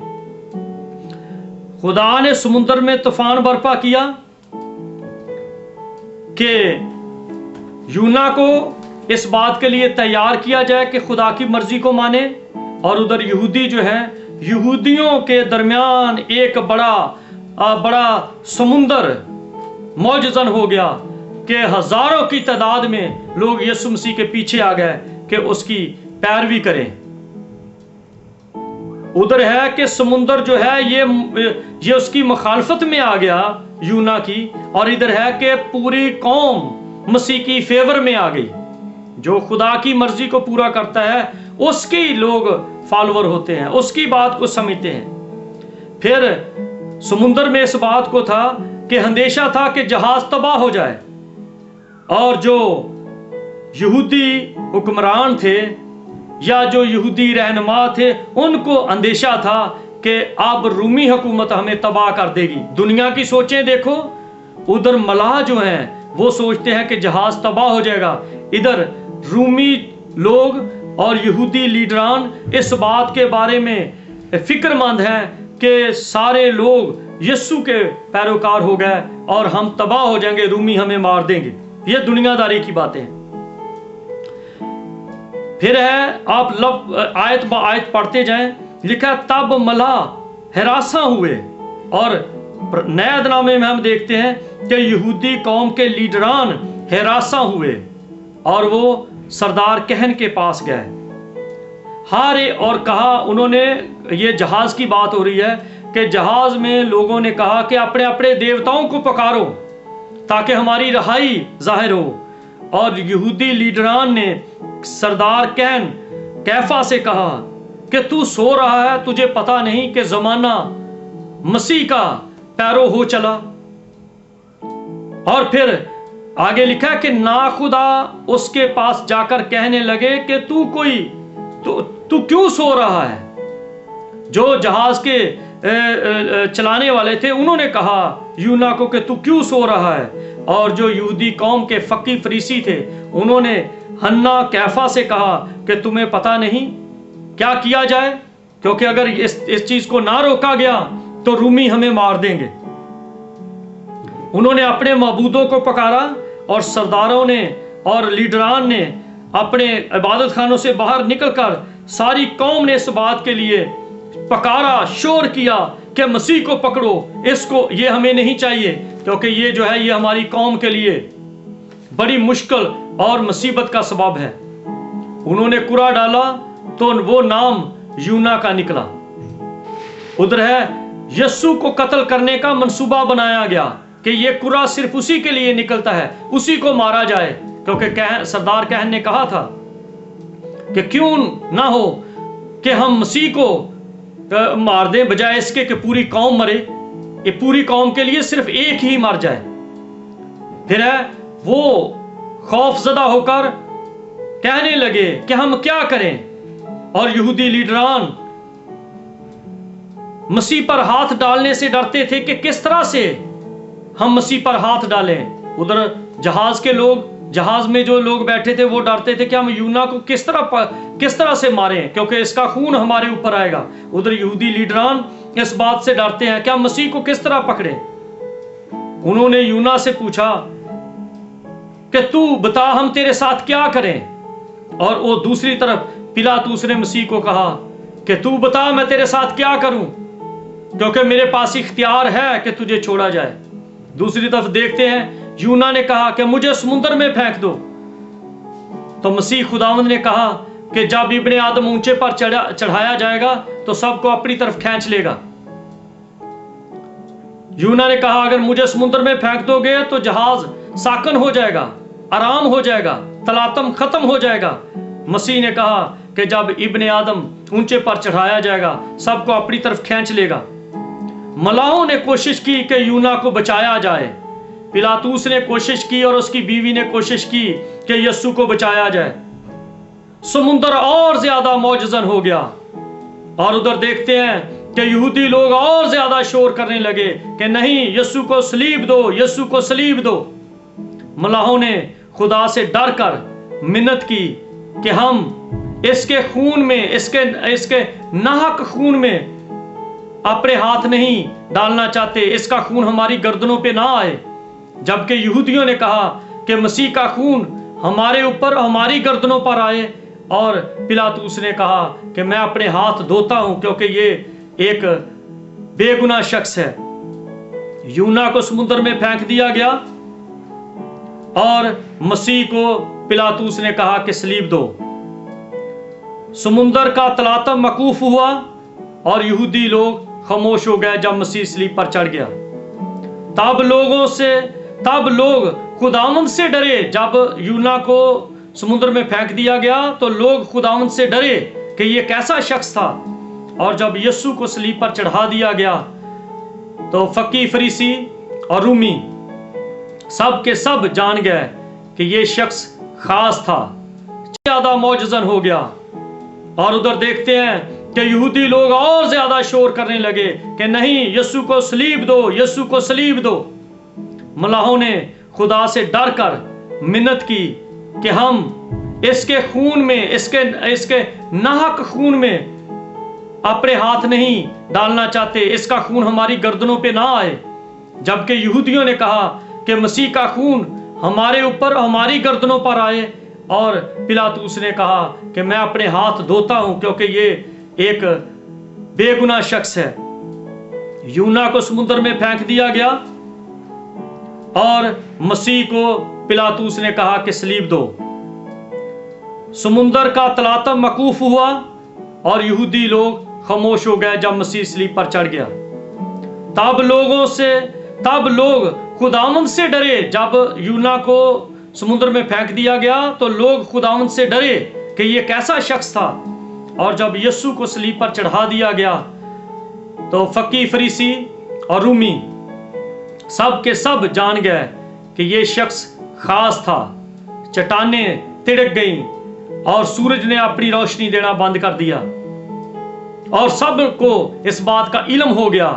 A: خدا نے سمندر میں طوفان برپا کیا کہ یونا کو اس بات کے لیے تیار کیا جائے کہ خدا کی مرضی کو مانے، اور ادھر یہودی جو ہیں، یہودیوں کے درمیان ایک بڑا سمندر موجزن ہو گیا کہ ہزاروں کی تعداد میں لوگ یسوع مسیح کے پیچھے آ گئے کہ اس کی پیروی کریں۔ ادھر ہے کہ سمندر جو ہے یہ اس کی مخالفت میں آ گیا یونا کی، اور ادھر ہے کہ پوری قوم مسیح کی فیور میں آ گئی۔ جو خدا کی مرضی کو پورا کرتا ہے اس کی لوگ فالوور ہوتے ہیں، اس کی بات کو سمجھتے ہیں۔ پھر समुंदर में इस बात को था कि अंदेशा था कि जहाज तबाह हो जाए, और जो यहूदी हुक्मरान थे या जो यहूदी रहनुमा थे उनको अंदेशा था कि अब रूमी हुकूमत हमें तबाह कर देगी। दुनिया की सोचें देखो, उधर मलाह जो हैं वो सोचते हैं कि जहाज तबाह हो जाएगा, इधर रूमी लोग और यहूदी लीडरान इस बात के बारे में फिक्रमंद हैं कि सारे लोग यीशु के पैरोकार हो गए और हम तबाह हो जाएंगे, रूमी हमें मार देंगे। ये दुनियादारी की बातें हैं। फिर है, आप आयत ब आयत पढ़ते जाएं, लिखा तब मलाह हिरासा हुए, और नए अहदनामे में हम देखते हैं कि यहूदी कौम के लीडरान हिरासा हुए और वो सरदार कहन के पास गए हारे और कहा, उन्होंने, ये जहाज की बात हो रही है कि जहाज में लोगों ने कहा कि अपने अपने देवताओं को पुकारो ताकि हमारी रहाई जाहिर हो। और यहूदी लीडरान ने सरदार कहन कैफा से कहा कि तू सो रहा है, तुझे पता नहीं कि जमाना मसीह का पैरो हो चला। और फिर आगे लिखा कि नाखुदा उसके पास जाकर कहने लगे कि तू क्यों सो रहा है। जो जहाज के चलाने वाले थे उन्होंने कहा यूना को कि तू क्यों सो रहा है। और जो यहूदी कौम के फकी फरीसी थे उन्होंने हन्ना कैफा से कहा कि तुम्हें पता नहीं क्या किया जाए, क्योंकि अगर इस चीज को ना रोका गया तो रूमी हमें मार देंगे। उन्होंने अपने मबूदों को पुकारा और सरदारों ने और लीडरान ने अपने इबादत खानों से बाहर निकलकर सारी कौम ने इस बात के लिए पकारा, शोर किया कि मसीह को पकड़ो, इसको, ये हमें नहीं चाहिए, क्योंकि ये जो है ये हमारी कौम के लिए बड़ी मुश्किल और मुसीबत का सबब है। उन्होंने कुरा डाला तो वो नाम यूना का निकला। उधर है, यीशु को कत्ल करने का मंसूबा बनाया गया कि ये कुरा सिर्फ उसी के लिए निकलता है, उसी को मारा जाए, क्योंकि सरदार कहन ने कहा था कि क्यों ना हो कि हम मसीह को मार दें बजाय इसके कि पूरी कौम मरे। ये पूरी कौम के लिए सिर्फ एक ही मर जाए। फिर है, वो खौफजदा होकर कहने लगे कि हम क्या करें। और यहूदी लीडरान मसीह पर हाथ डालने से डरते थे कि किस तरह से हम मसीह पर हाथ डालें। उधर जहाज के लोग, जहाज में जो लोग बैठे थे वो डरते थे कि हम यूना को किस तरह से मारें, क्योंकि इसका खून हमारे ऊपर आएगा। उधर यहूदी लीडरान इस बात से डरते हैं कि हम मसीह को किस तरह पकड़े। उन्होंने यूना से पूछा कि तू बता हम तेरे साथ क्या करें। और वो दूसरी तरफ पिलातुस ने मसीह को कहा कि तू बता मैं तेरे साथ क्या करूं, क्योंकि मेरे पास इख्तियार है कि तुझे छोड़ा जाए। दूसरी तरफ देखते हैं, यूना ने कहा कि मुझे समुद्र में फेंक दो। तो मसीह खुदावंद ने कहा कि जब इब्ने आदम ऊंचे पर चढ़ाया जाएगा तो सबको अपनी तरफ खींच लेगा। यूना ने कहा अगर मुझे समुद्र में फेंक दोगे तो जहाज साकन हो जाएगा, आराम हो जाएगा, तलातम खत्म हो जाएगा। मसीह ने कहा कि जब इब्ने आदम ऊंचे पर चढ़ाया जाएगा सबको अपनी तरफ खींच लेगा। मलाहों ने कोशिश की कि यूना को बचाया जाए। पिलातुस ने कोशिश की और उसकी बीवी ने कोशिश की कि यीशु को बचाया जाए। समुद्र और ज्यादा मौजजन हो गया। और उधर देखते हैं कि यहूदी लोग और ज्यादा शोर करने लगे कि नहीं, यीशु को सलीब दो, यीशु को सलीब दो। मलाहों ने खुदा से डर कर मिन्नत की कि हम इसके खून में, इसके नाहक खून में अपने हाथ नहीं डालना चाहते, इसका खून हमारी गर्दनों पे ना आए। जबकि यहूदियों ने कहा कि मसीह का खून हमारे ऊपर, हमारी गर्दनों पर आए। और पिलातुस ने कहा कि मैं अपने हाथ धोता हूं क्योंकि ये एक बेगुनाह शख्स है। यूना को समुद्र में फेंक दिया गया और मसीह को पिलातुस ने कहा कि सलीब दो। समुद्र का तलातम मकूफ हुआ और यहूदी लोग खामोश हो गए जब मसीह सलीब पर चढ़ गया। तब लोग खुदावंद से डरे। जब यूना को समुद्र में फेंक दिया गया तो लोग खुदावंद से डरे कि यह कैसा शख्स था। और जब यीशु को सलीब पर चढ़ा दिया गया तो फकी, फरीसी और रूमी सब के सब जान गए कि ये शख्स खास था, ज्यादा मौजज़न हो गया। और उधर देखते हैं कि यहूदी लोग और ज्यादा शोर करने लगे कि नहीं, यीशु को सलीब दो, यीशु को सलीब दो। मलाहों ने खुदा से डर कर मिन्नत की कि हम इसके खून में, इसके नाहक खून में अपने हाथ नहीं डालना चाहते, इसका खून हमारी गर्दनों पे ना आए। जबकि यहूदियों ने कहा कि मसीह का खून हमारे ऊपर, हमारी गर्दनों पर आए। और पिलातुस ने कहा कि मैं अपने हाथ धोता हूं क्योंकि ये एक बेगुनाह शख्स है। यूना को समुद्र में फेंक दिया गया और मसीह को पिलातुस ने कहा कि सलीब दो। समुद्र का तलातम मकूफ हुआ और यहूदी लोग खामोश हो गए जब मसीह सलीब पर चढ़ गया। तब लोग खुदावंद से डरे। जब यूना को समुद्र में फेंक दिया गया तो लोग खुदावंद से डरे कि ये कैसा शख्स था। और जब यीशु को सलीब पर चढ़ा दिया गया तो फकी, फरीसी और रूमी सब के सब जान गए कि ये शख्स खास था। चट्टानें तिड़क गईं और सूरज ने अपनी रोशनी देना बंद कर दिया और सबको इस बात का इल्म हो गया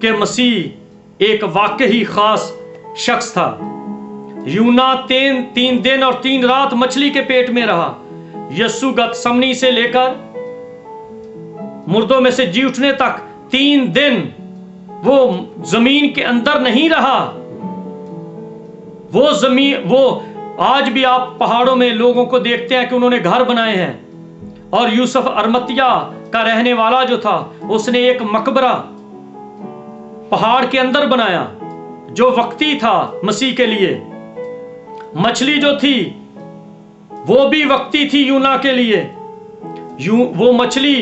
A: कि मसीह एक वाकई खास शख्स था। यूना 3 दिन और 3 रात मछली के पेट में रहा। यीशु गतसमनी से लेकर मुर्दों में से जी उठने तक 3 दिन वो जमीन के अंदर नहीं रहा। वो आज भी आप पहाड़ों में लोगों को देखते हैं कि उन्होंने घर बनाए हैं। और यूसुफ अरमतिया का रहने वाला जो था, उसने एक मकबरा पहाड़ के अंदर बनाया जो वक्ती था मसीह के लिए। मछली जो थी वो भी वक्ती थी यूना के लिए। वो मछली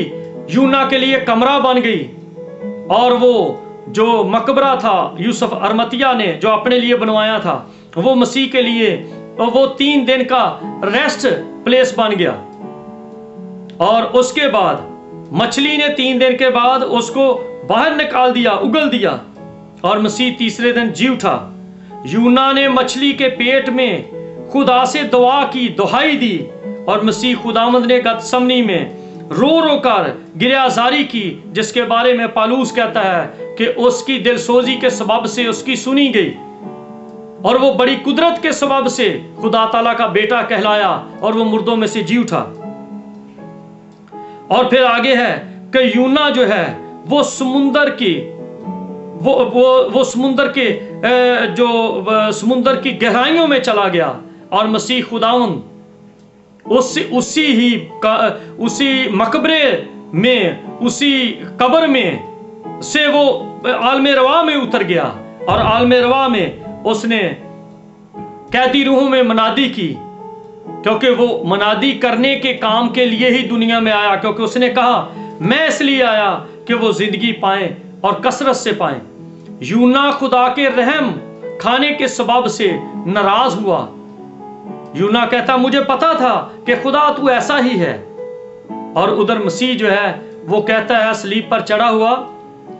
A: यूना के लिए कमरा बन गई। और वो जो मकबरा था यूसुफ अरमतिया ने जो अपने लिए बनवाया था, वो मसीह के लिए, और वो 3 दिन का रेस्ट प्लेस बन गया। और उसके बाद मछली ने 3 दिन के बाद उसको बाहर निकाल दिया, उगल दिया, और मसीह तीसरे दिन जी उठा। यूना ने मछली के पेट में खुदा से दुआ की, दुहाई दी, और मसीह खुदावंद ने गतसमनी में रो रो कर गिरयाजारी की, जिसके बारे में पालूस कहता है कि उसकी दिलसोजी के सबब से उसकी सुनी गई और वो बड़ी कुदरत के सबब से खुदा ताला का बेटा कहलाया और वो मुर्दों में से जी उठा। और फिर आगे है कि यूना जो है वो समुंदर की समुंदर की गहराइयों में चला गया और मसीह खुदावंद उसी मकबरे में, उसी कब्र में से वो आलमे रवा में उतर गया। और आलमे रवा में उसने कैदी रूहों में मनादी की, क्योंकि वो मनादी करने के काम के लिए ही दुनिया में आया। क्योंकि उसने कहा मैं इसलिए आया कि वो जिंदगी पाएं और कसरत से पाएं। यूना खुदा के रहम खाने के सबब से नाराज हुआ। यूना कहता मुझे पता था कि खुदा तू ऐसा ही है। और उधर मसीह जो है वो कहता है सलीब पर चढ़ा हुआ,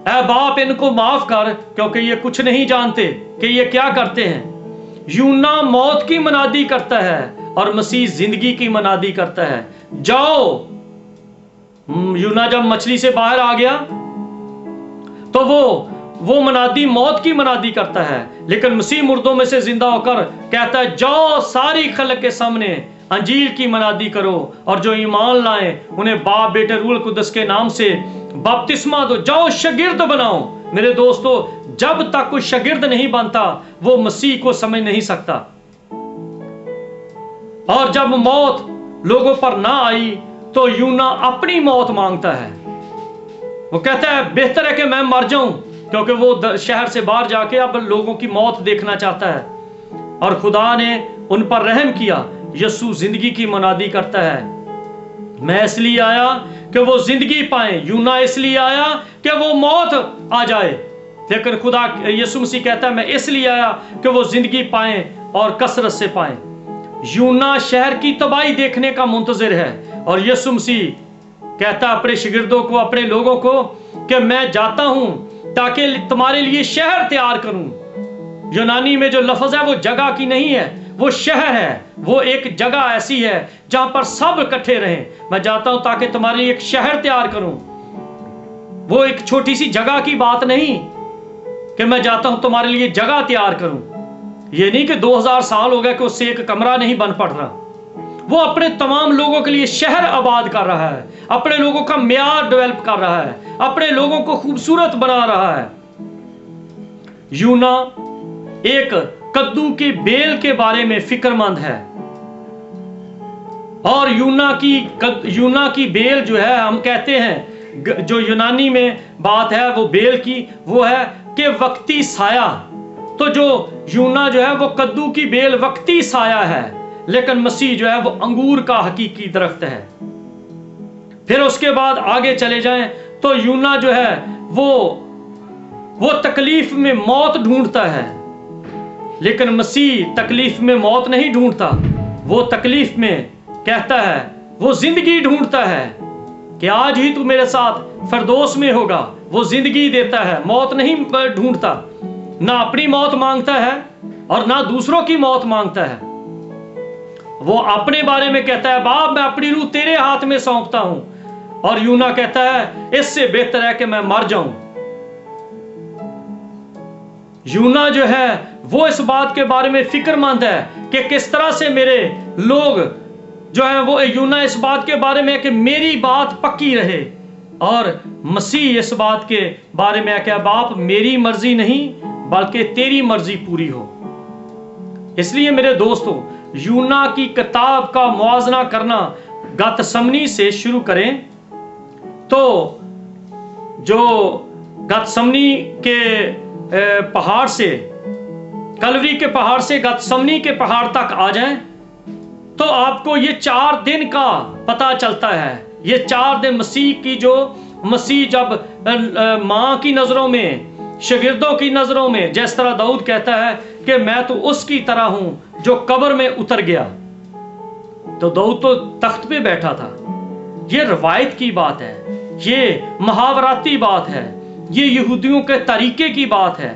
A: ऐ बाप इनको माफ कर क्योंकि ये कुछ नहीं जानते कि ये क्या करते हैं। यूना मौत की मनादी करता है और मसीह जिंदगी की मनादी करता है। जाओ। यूना जब मछली से बाहर आ गया तो वो मनादी मौत की मनादी करता है, लेकिन मसीह मुर्दों में से जिंदा होकर कहता है जाओ सारी खलक के सामने अंजील की मनादी करो और जो ईमान लाए उन्हें बाप बेटे रूह कुदस के नाम से बपतिस्मा दो, जाओ शागिर्द बनाओ। मेरे दोस्तों, जब तक कोई शागिर्द नहीं बनता वो मसीह को समझ नहीं सकता। और जब मौत लोगों पर ना आई तो यूना अपनी मौत मांगता है। वो कहता है बेहतर है कि मैं मर जाऊं, क्योंकि वो शहर से बाहर जाके अब लोगों की मौत देखना चाहता है। और खुदा ने उन पर रहम किया। यीशु जिंदगी की मनादी करता है, मैं इसलिए आया कि वो जिंदगी पाए। यूना इसलिए आया कि वो मौत आ जाए, लेकिन खुदा यीशु मसीह कहता है मैं इसलिए आया कि वो जिंदगी पाए और कसरत से पाए। यूना शहर की तबाही देखने का मुंतजिर है और यीशु मसीह कहता अपने शागिर्दों को, अपने लोगों को कि मैं जाता हूं تاکہ تمہارے لیے شہر تیار کروں. یونانی میں جو لفظ ہے وہ جگہ کی نہیں ہے، وہ شہر ہے. وہ ایک جگہ ایسی ہے جہاں پر سب اکٹھے رہیں. میں جاتا ہوں تاکہ تمہارے لیے ایک شہر تیار کروں. وہ ایک چھوٹی سی جگہ کی بات نہیں کہ میں جاتا ہوں تمہارے لیے جگہ تیار کروں. یہ نہیں کہ 2000 سال ہو گئے کہ اس سے ایک کمرہ نہیں بن پڑ رہا. وہ اپنے تمام لوگوں کے لیے شہر آباد کر رہا ہے، اپنے لوگوں کا معیار ڈیولپ کر رہا ہے، اپنے لوگوں کو خوبصورت بنا رہا ہے. یونا ایک کدو کی بیل کے بارے میں فکر مند ہے. اور یونا کی بیل جو ہے، ہم کہتے ہیں جو یونانی میں بات ہے وہ بیل کی، وہ ہے کہ وقتی سایہ. تو جو یونا جو ہے وہ کدو کی بیل وقتی سایہ ہے، لیکن مسیح جو ہے وہ انگور کا حقیقی درخت ہے. پھر اس کے بعد آگے چلے جائیں تو یونا جو ہے وہ تکلیف میں موت ڈھونڈتا ہے، لیکن مسیح تکلیف میں موت نہیں ڈھونڈتا. وہ تکلیف میں کہتا ہے، وہ زندگی ڈھونڈتا ہے کہ آج ہی تو میرے ساتھ فردوس میں ہوگا. وہ زندگی دیتا ہے، موت نہیں ڈھونڈتا. نہ اپنی موت مانگتا ہے اور نہ دوسروں کی موت مانگتا ہے. وہ اپنے بارے میں کہتا ہے، باپ میں اپنی روح تیرے ہاتھ میں سونپتا ہوں. اور یونا کہتا ہے، اس سے بہتر ہے کہ میں مر جاؤں. یونا جو ہے وہ اس بات کے بارے میں فکر مند ہے کہ کس طرح سے میرے لوگ جو ہیں، وہ یونا اس بات کے بارے میں کہ میری بات پکی رہے. اور مسیح اس بات کے بارے میں کہ باپ میری مرضی نہیں بلکہ تیری مرضی پوری ہو. اس لیے میرے دوستو، یونا کی کتاب کا موازنہ کرنا گتسمنی سے شروع کریں تو جو گتسمنی کے پہاڑ سے، کلوری کے پہاڑ سے گتسمنی کے پہاڑ تک آ جائیں تو آپ کو یہ 4 دن کا پتہ چلتا ہے. یہ 4 دن مسیح جب ماں کی نظروں میں، شاگردوں کی نظروں میں، جس طرح داؤد کہتا ہے کہ میں تو اس کی طرح ہوں جو قبر میں اتر گیا. تو داؤد تو تخت پہ بیٹھا تھا. یہ روایت کی بات ہے، یہ محاوراتی بات ہے، یہ یہودیوں کے طریقے کی بات ہے.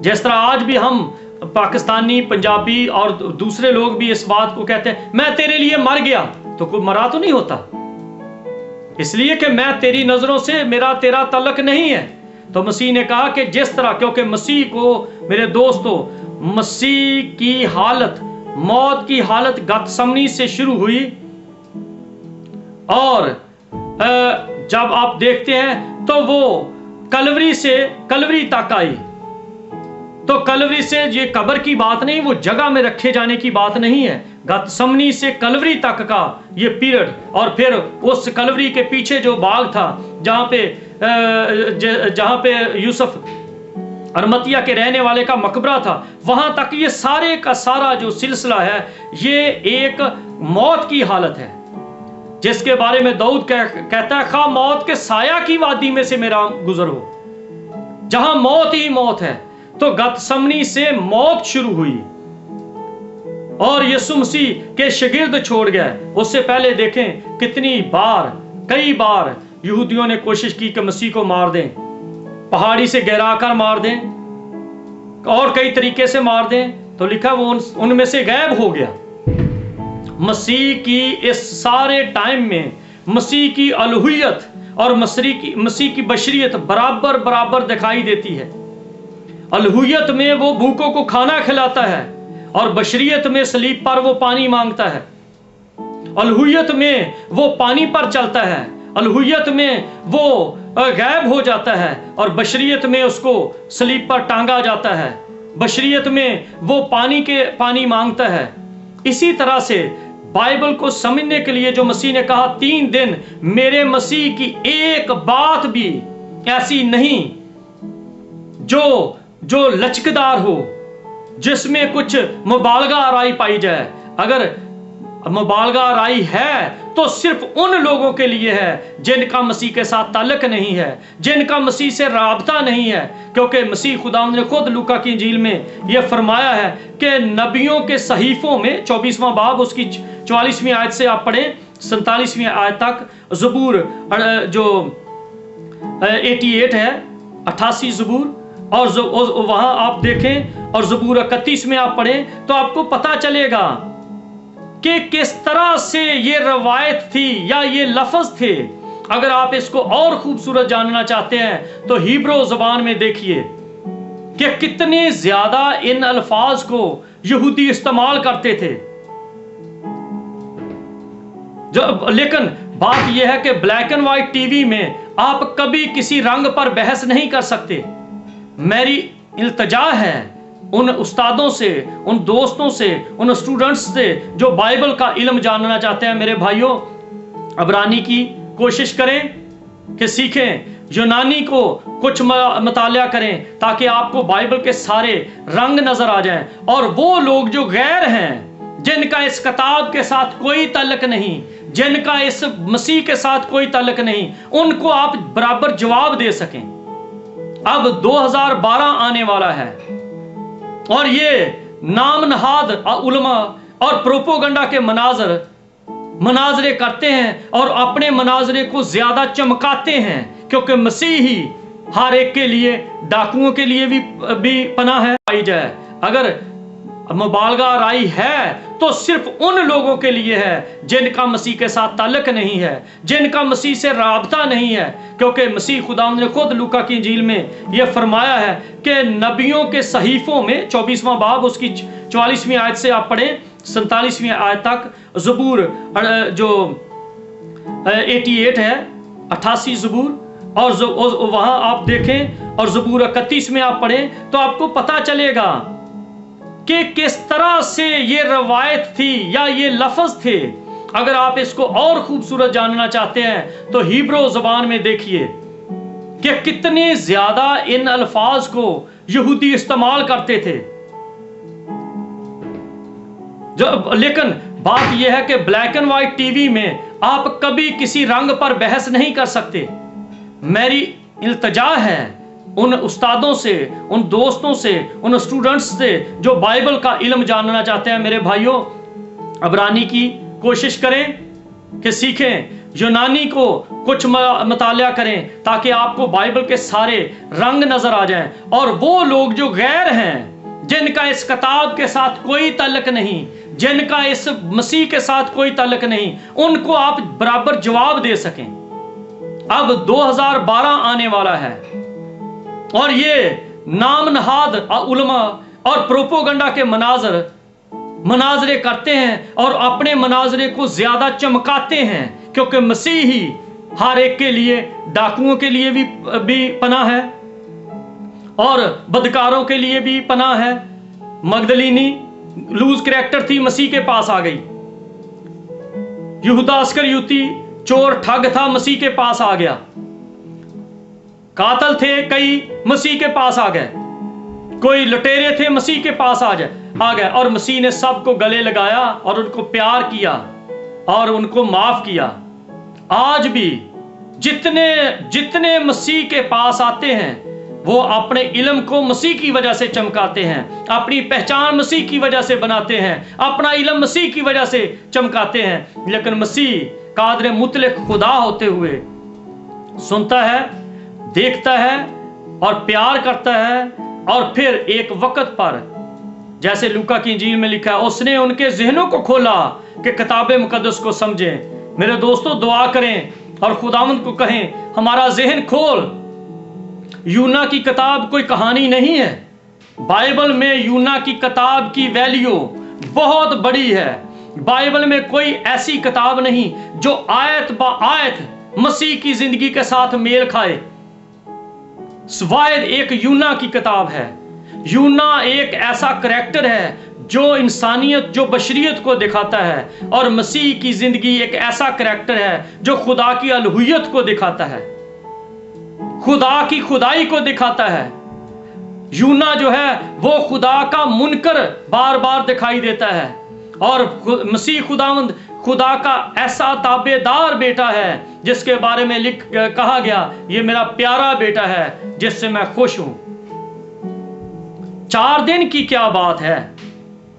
A: جس طرح آج بھی ہم پاکستانی، پنجابی اور دوسرے لوگ بھی اس بات کو کہتے ہیں، میں تیرے لیے مر گیا. تو کوئی مرا تو نہیں ہوتا، اس لیے کہ میں تیری نظروں سے، میرا تیرا تعلق نہیں ہے. تو مسیح نے کہا کہ جس طرح، کیونکہ مسیح کو میرے دوستو، مسیح کی حالت، موت کی حالت گتسمنی سے شروع ہوئی. اور جب آپ دیکھتے ہیں تو وہ کلوری تک آئی. تو کلوری سے یہ قبر کی بات نہیں، وہ جگہ میں رکھے جانے کی بات نہیں ہے. گتسمنی سے کلوری تک کا یہ پیریڈ، اور پھر اس کلوری کے پیچھے جو باغ تھا جہاں پہ یوسف ارمتیہ کے رہنے والے کا مقبرہ تھا، وہاں تک یہ سارے کا سارا جو سلسلہ ہے یہ ایک موت کی حالت ہے، جس کے بارے میں داؤد کہتا ہے، خواہ موت کے سایہ کی وادی میں سے میرا گزر ہو. جہاں موت ہی موت ہے. تو گتسمنی سے موت شروع ہوئی اور یسوع مسیح کے شاگرد چھوڑ گئے. اس سے پہلے دیکھیں کئی بار یہودیوں نے کوشش کی کہ مسیح کو مار دیں، پہاڑی سے گرا کر مار دیں اور کئی طریقے سے مار دیں. تو لکھا وہ ان میں سے غائب ہو گیا. مسیح کی اس سارے ٹائم میں مسیح کی الوہیت اور مسیح کی بشریت برابر دکھائی دیتی ہے. الوہیت میں وہ بھوکوں کو کھانا کھلاتا ہے اور بشریت میں صلیب پر وہ پانی مانگتا ہے. الوہیت میں وہ پانی پر چلتا ہے، الوہیت میں وہ غائب ہو جاتا ہے اور بشریت میں اس کو صلیب پر ٹانگا جاتا ہے. بشریت میں وہ پانی مانگتا ہے. اسی طرح سے بائبل کو سمجھنے کے لیے جو مسیح نے کہا 3 دن، میرے مسیح کی ایک بات بھی ایسی نہیں جو لچکدار ہو، جس میں کچھ مبالغہ آرائی پائی جائے. اگر مبالغہ آرائی ہے تو صرف ان لوگوں کے لیے ہے جن کا مسیح کے ساتھ تعلق نہیں ہے، جن کا مسیح سے رابطہ نہیں ہے. کیونکہ مسیح خداوند نے خود لوکا کی انجیل میں یہ فرمایا ہے کہ نبیوں کے صحیفوں میں 24واں باب اس کی 44ویں آیت سے آپ پڑھیں 47ویں آیت تک، زبور جو 88 है, 88 ज़बूर, और वहाँ आप देखें और ज़बूर 31 में आप पढ़ें तो आपको पता चलेगा कि किस तरह से ये रवायत थी या ये लफ्ज़ थे। अगर आप इसको और खूबसूरत जानना चाहते हैं तो हिब्रू ज़बान में देखिए कि कितने ज़्यादा इन अल्फाज को यहूदी इस्तेमाल करते थे। लेकिन बात यह है कि ब्लैक एंड व्हाइट टीवी में आप कभी किसी रंग पर बहस नहीं कर सकते। मेरी इल्तजा है उन उस्तादों से, उन दोस्तों से, उन स्टूडेंट्स से जो बाइबल का इल्म जानना चाहते हैं, मेरे भाइयों, अबरानी की कोशिश करें कि सीखें, यूनानी को कुछ मतालिया करें ताकि आपको बाइबल के सारे रंग नजर आ जाएं। और वो लोग जो गैर हैं, जिनका इस किताब के साथ कोई ताल्लुक नहीं, जिनका इस मसीह के साथ कोई ताल्लुक नहीं, उनको आप बराबर जवाब दे सकें। अब 2012 आने वाला है और ये नाम नहाद उलमा और प्रोपोगंडा के मनाजरे करते हैं और अपने मनाजरे को ज्यादा चमकाते हैं, क्योंकि मसीह ही हर एक के लिए, डाकुओं के लिए भी पनाह है पाई जाए। अगर मुबालगा राई है तो सिर्फ उन लोगों के लिए है जिनका मसीह के साथ ताल्लुक नहीं है, जिनका मसीह से राबता नहीं है। क्योंकि मसीह खुदावंद ने खुद लूका की इंजील में यह फरमाया है कि नबियों के सहीफों में 24वां बाब उसकी 44वीं आयत से आप पढ़ें 47वीं आयत तक, ज़बूर जो 88 है, 88 ज़बूर, और वहाँ आप देखें और ज़बूर 31 में आप पढ़ें तो आपको पता चलेगा कि किस तरह से ये रवायत थी या ये लफ्ज़ थे। अगर आप इसको और खूबसूरत जानना चाहते हैं तो हिब्रू ज़बान में देखिए कि कितने ज्यादा इन अल्फाज को यहूदी इस्तेमाल करते थे। लेकिन बात यह है कि ब्लैक एंड व्हाइट टीवी में आप कभी किसी रंग पर बहस नहीं कर सकते। मेरी इल्तजा है उन उस्तादों से, उन दोस्तों से, उन स्टूडेंट्स से जो बाइबल का इल्म जानना चाहते हैं, मेरे भाइयों, अबरानी की कोशिश करें कि सीखें, यूनानी को कुछ मतालिया करें ताकि आपको बाइबल के सारे रंग नजर आ जाएं। और वो लोग जो गैर हैं, जिनका इस किताब के साथ कोई ताल्लुक नहीं, जिनका इस मसीह के साथ कोई ताल्लुक नहीं, उनको आप बराबर जवाब दे सकें। अब 2012 आने वाला है और ये नाम नहाद उलमा और प्रोपोगंडा के मनाजरे करते हैं और अपने मनाजरे को ज्यादा चमकाते हैं, क्योंकि मसीह ही हर एक के लिए, डाकुओं के लिए भी पनाह है और बदकारों के लिए भी पनाह है। मगदलीनी लूज करैक्टर थी, मसीह के पास आ गई। यहूदा अस्करियोती चोर ठग था, मसीह के पास आ गया। कातल थे कई, मसीह के पास आ गए। कोई लुटेरे थे, मसीह के पास आ गए और मसीह ने सबको गले लगाया और उनको प्यार किया और उनको माफ किया। आज भी जितने मसीह के पास आते हैं वो अपने इल्म को मसीह की वजह से चमकाते हैं, अपनी पहचान मसीह की वजह से बनाते हैं, अपना इल्म मसीह की वजह से चमकाते हैं। लेकिन मसीह कादर मुतलक खुदा होते हुए सुनता है, देखता है और प्यार करता है। और फिर एक वक्त पर, जैसे लूका की इंजील में लिखा है, उसने उनके ज़हनों को खोला कि किताब मुकद्दस को समझें। मेरे दोस्तों, दुआ करें और खुदावंद को कहें, हमारा ज़हन खोल। यूना की किताब कोई कहानी नहीं है। बाइबल में यूना की किताब की वैल्यू बहुत बड़ी है। बाइबल में कोई ऐसी किताब नहीं जो आयत बा आयत मसीह की जिंदगी के साथ मेल खाए। स्वायद एक यूना की किताब है। यूना एक ऐसा करैक्टर है जो इंसानियत, जो बशरियत को दिखाता है, और मसीह की जिंदगी एक ऐसा करैक्टर है जो खुदा की अलूहियत को दिखाता है, खुदा की खुदाई को दिखाता है। यूना जो है वो खुदा का मुनकर बार बार दिखाई देता है, और मसीह खुदावंद खुदा का ऐसा ताबेदार बेटा है जिसके बारे में कहा गया, ये मेरा प्यारा बेटा है जिससे मैं खुश हूं। 4 दिन की क्या बात है,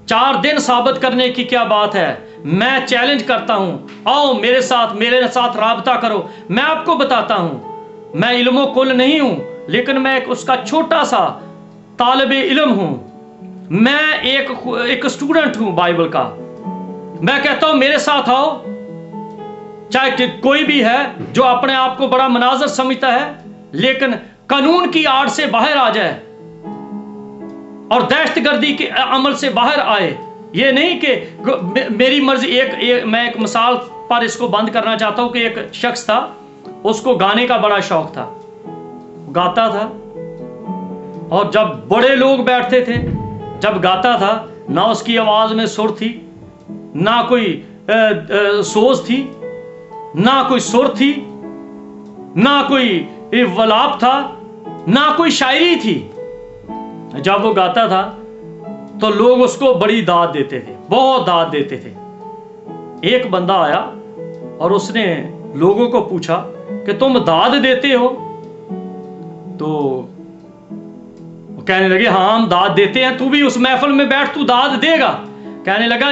A: 4 दिन साबित करने की क्या बात है। मैं चैलेंज करता हूं, आओ मेरे साथ राबता करो। मैं आपको बताता हूं मैं इल्मो कुल नहीं हूं, लेकिन मैं एक उसका छोटा सा तालिब इल्म हूं। मैं एक स्टूडेंट हूं बाइबल का। मैं कहता हूं मेरे साथ आओ, चाहे कोई भी है जो अपने आप को बड़ा मनाजर समझता है, लेकिन कानून की आड़ से बाहर आ जाए और दहशतगर्दी के अमल से बाहर आए। ये नहीं कि मेरी मर्जी। मैं एक मिसाल पर इसको बंद करना चाहता हूं कि एक शख्स था, उसको गाने का बड़ा शौक था, गाता था, और जब बड़े लोग बैठते थे, जब गाता था, ना उसकी आवाज में सुर थी, ना कोई सोच थी, ना कोई सुर थी, ना कोई वलाप था, ना कोई शायरी थी। जब वो गाता था तो लोग उसको बड़ी दाद देते थे, बहुत दाद देते थे। एक बंदा आया और उसने लोगों को पूछा कि तुम दाद देते हो? तो वो कहने लगे हाँ हम दाद देते हैं, तू भी उस महफिल में बैठ, तू दाद देगा। कहने लगा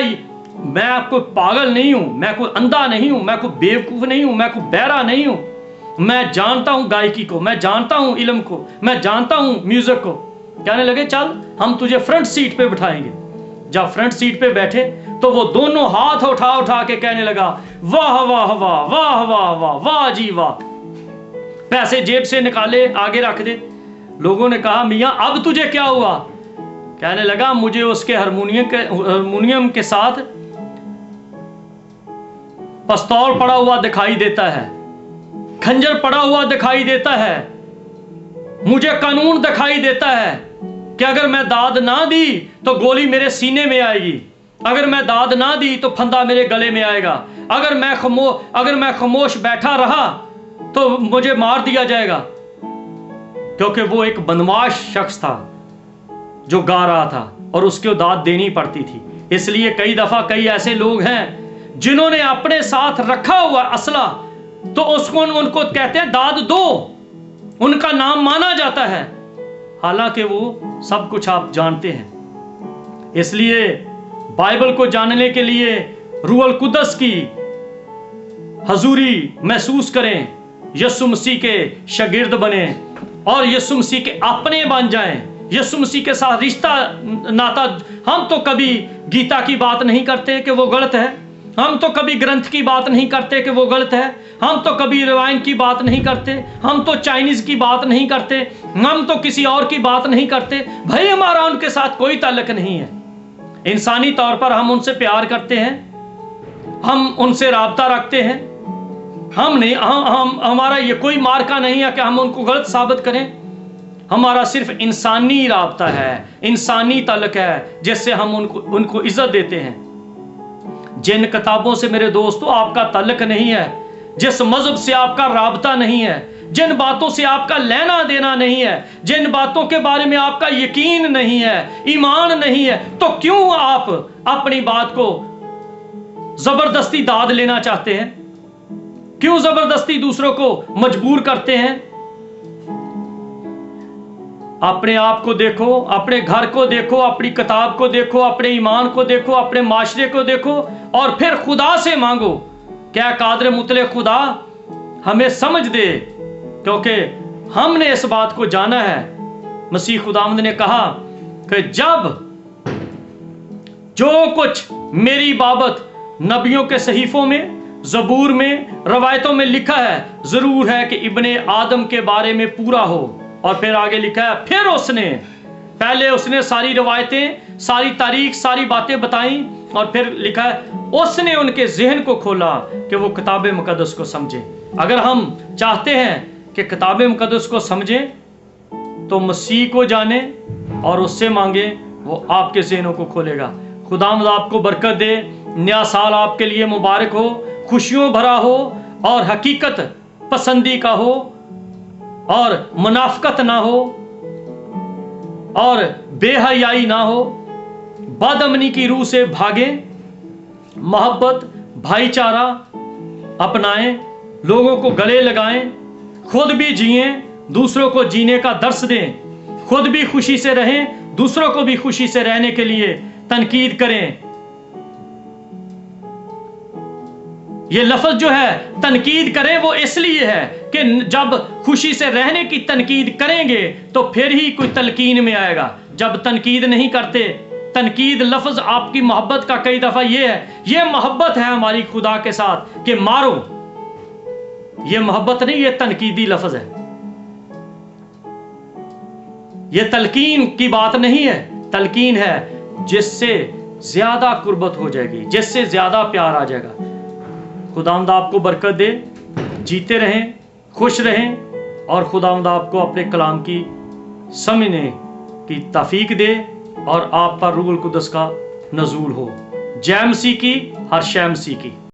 A: मैं कोई पागल नहीं हूं, मैं कोई अंधा नहीं हूं, मैं कोई बेवकूफ नहीं हूं, मैं कोई बहरा नहीं हूं। मैं जानता हूं गायकी को, मैं जानता हूं इल्म को, मैं जानता हूं म्यूजिक को। कहने लगे चल हम तुझे फ्रंट सीट पे बिठाएंगे। जब फ्रंट सीट पे बैठे तो वो दोनों हाथ उठा उठा के कहने लगा वाह वाह वाह वाह वाह वाह वाह जी वाह। पैसे जेब से निकाले, आगे रख दे। लोगों ने कहा मियां अब तुझे क्या हुआ? कहने लगा मुझे उसके हारमोनियम के साथ पिस्तौल पड़ा हुआ दिखाई देता है, खंजर पड़ा हुआ दिखाई देता है, मुझे कानून दिखाई देता है कि अगर मैं दाद ना दी तो गोली मेरे सीने में आएगी, अगर मैं दाद ना दी तो फंदा मेरे गले में आएगा, अगर मैं खामोश बैठा रहा तो मुझे मार दिया जाएगा। क्योंकि वो एक बदमाश शख्स था जो गा रहा था और उसको दाद देनी पड़ती थी। इसलिए कई दफा कई ऐसे लोग हैं जिन्होंने अपने साथ रखा हुआ असला, तो उसको उनको कहते हैं दाद दो, उनका नाम माना जाता है, हालांकि वो सब कुछ आप जानते हैं। इसलिए बाइबल को जानने के लिए रूहुल कुद्दस की हजूरी महसूस करें, यीशु मसीह के शागिर्द बने और यीशु मसीह के अपने बन जाएं, यीशु मसीह के साथ रिश्ता नाता। हम तो कभी गीता की बात नहीं करते कि वो गलत है, हम तो कभी ग्रंथ की बात नहीं करते कि वो गलत है, हम तो कभी रिवायन की बात नहीं करते, हम तो चाइनीज की बात नहीं करते, हम तो किसी और की बात नहीं करते। भाई हमारा उनके साथ कोई ताल्लुक नहीं है। इंसानी तौर पर हम उनसे प्यार करते हैं, हम उनसे राब्ता रखते हैं, हमारा ये कोई मार्का नहीं है कि हम उनको गलत साबित करें। हमारा सिर्फ इंसानी राब्ता है, इंसानी ताल्लुक है जिससे हम उनको इज्जत देते हैं। जिन किताबों से मेरे दोस्तों आपका ताल्लुक नहीं है, जिस मजहब से आपका राब्ता नहीं है, जिन बातों से आपका लेना देना नहीं है, जिन बातों के बारे में आपका यकीन नहीं है, ईमान नहीं है, तो क्यों आप अपनी बात को जबरदस्ती दाद लेना चाहते हैं? क्यों जबरदस्ती दूसरों को मजबूर करते हैं? अपने आप को देखो, अपने घर को देखो, अपनी किताब को देखो, अपने ईमान को देखो, अपने माशरे को देखो और फिर खुदा से मांगो क्या कादिर मुतले खुदा हमें समझ दे, क्योंकि हमने इस बात को जाना है। मसीह खुदावंद ने कहा कि जब जो कुछ मेरी बाबत नबियों के सहीफों में, ज़बूर में, रवायतों में लिखा है, जरूर है कि इब्ने आदम के बारे में पूरा हो। और फिर आगे लिखा है, फिर पहले उसने सारी रवायतें, सारी तारीख, सारी बातें बताई और फिर लिखा है उसने उनके ज़हन को खोला कि वो किताब मुकद्दस को समझे। अगर हम चाहते हैं कि किताब मुकद्दस को समझें तो मसीह को जाने और उससे मांगे, वो आपके ज़हनों को खोलेगा। खुदावंद आपको बरकत दे। नया साल आपके लिए मुबारक हो, खुशियों भरा हो और हकीकत पसंदी का हो और मुनाफकत ना हो और बेहयाई ना हो। बदअमनी की रूह से भागे, मोहब्बत भाईचारा अपनाएं, लोगों को गले लगाएं, खुद भी जिएं, दूसरों को जीने का दर्स दें, खुद भी खुशी से रहें, दूसरों को भी खुशी से रहने के लिए तनकीद करें। یہ لفظ جو ہے تنقید کریں وہ اس لیے ہے کہ جب خوشی سے رہنے کی تنقید کریں گے تو پھر ہی کوئی تلقین میں آئے گا. جب تنقید نہیں کرتے، تنقید لفظ آپ کی محبت کا کئی دفعہ یہ ہے، یہ محبت ہے ہماری خدا کے ساتھ کہ مارو، یہ محبت نہیں، یہ تنقیدی لفظ ہے. یہ تلقین کی بات نہیں ہے. تلقین ہے جس سے زیادہ قربت ہو جائے گی، جس سے زیادہ پیار آ جائے گا. خداوند آپ کو برکت دے، جیتے رہیں، خوش رہیں، اور خداوند آپ کو اپنے کلام کی سمجھنے کی توفیق دے، اور آپ پر روح القدس کا نزول ہو. جے مسیح کی، ہر شے مسیح کی.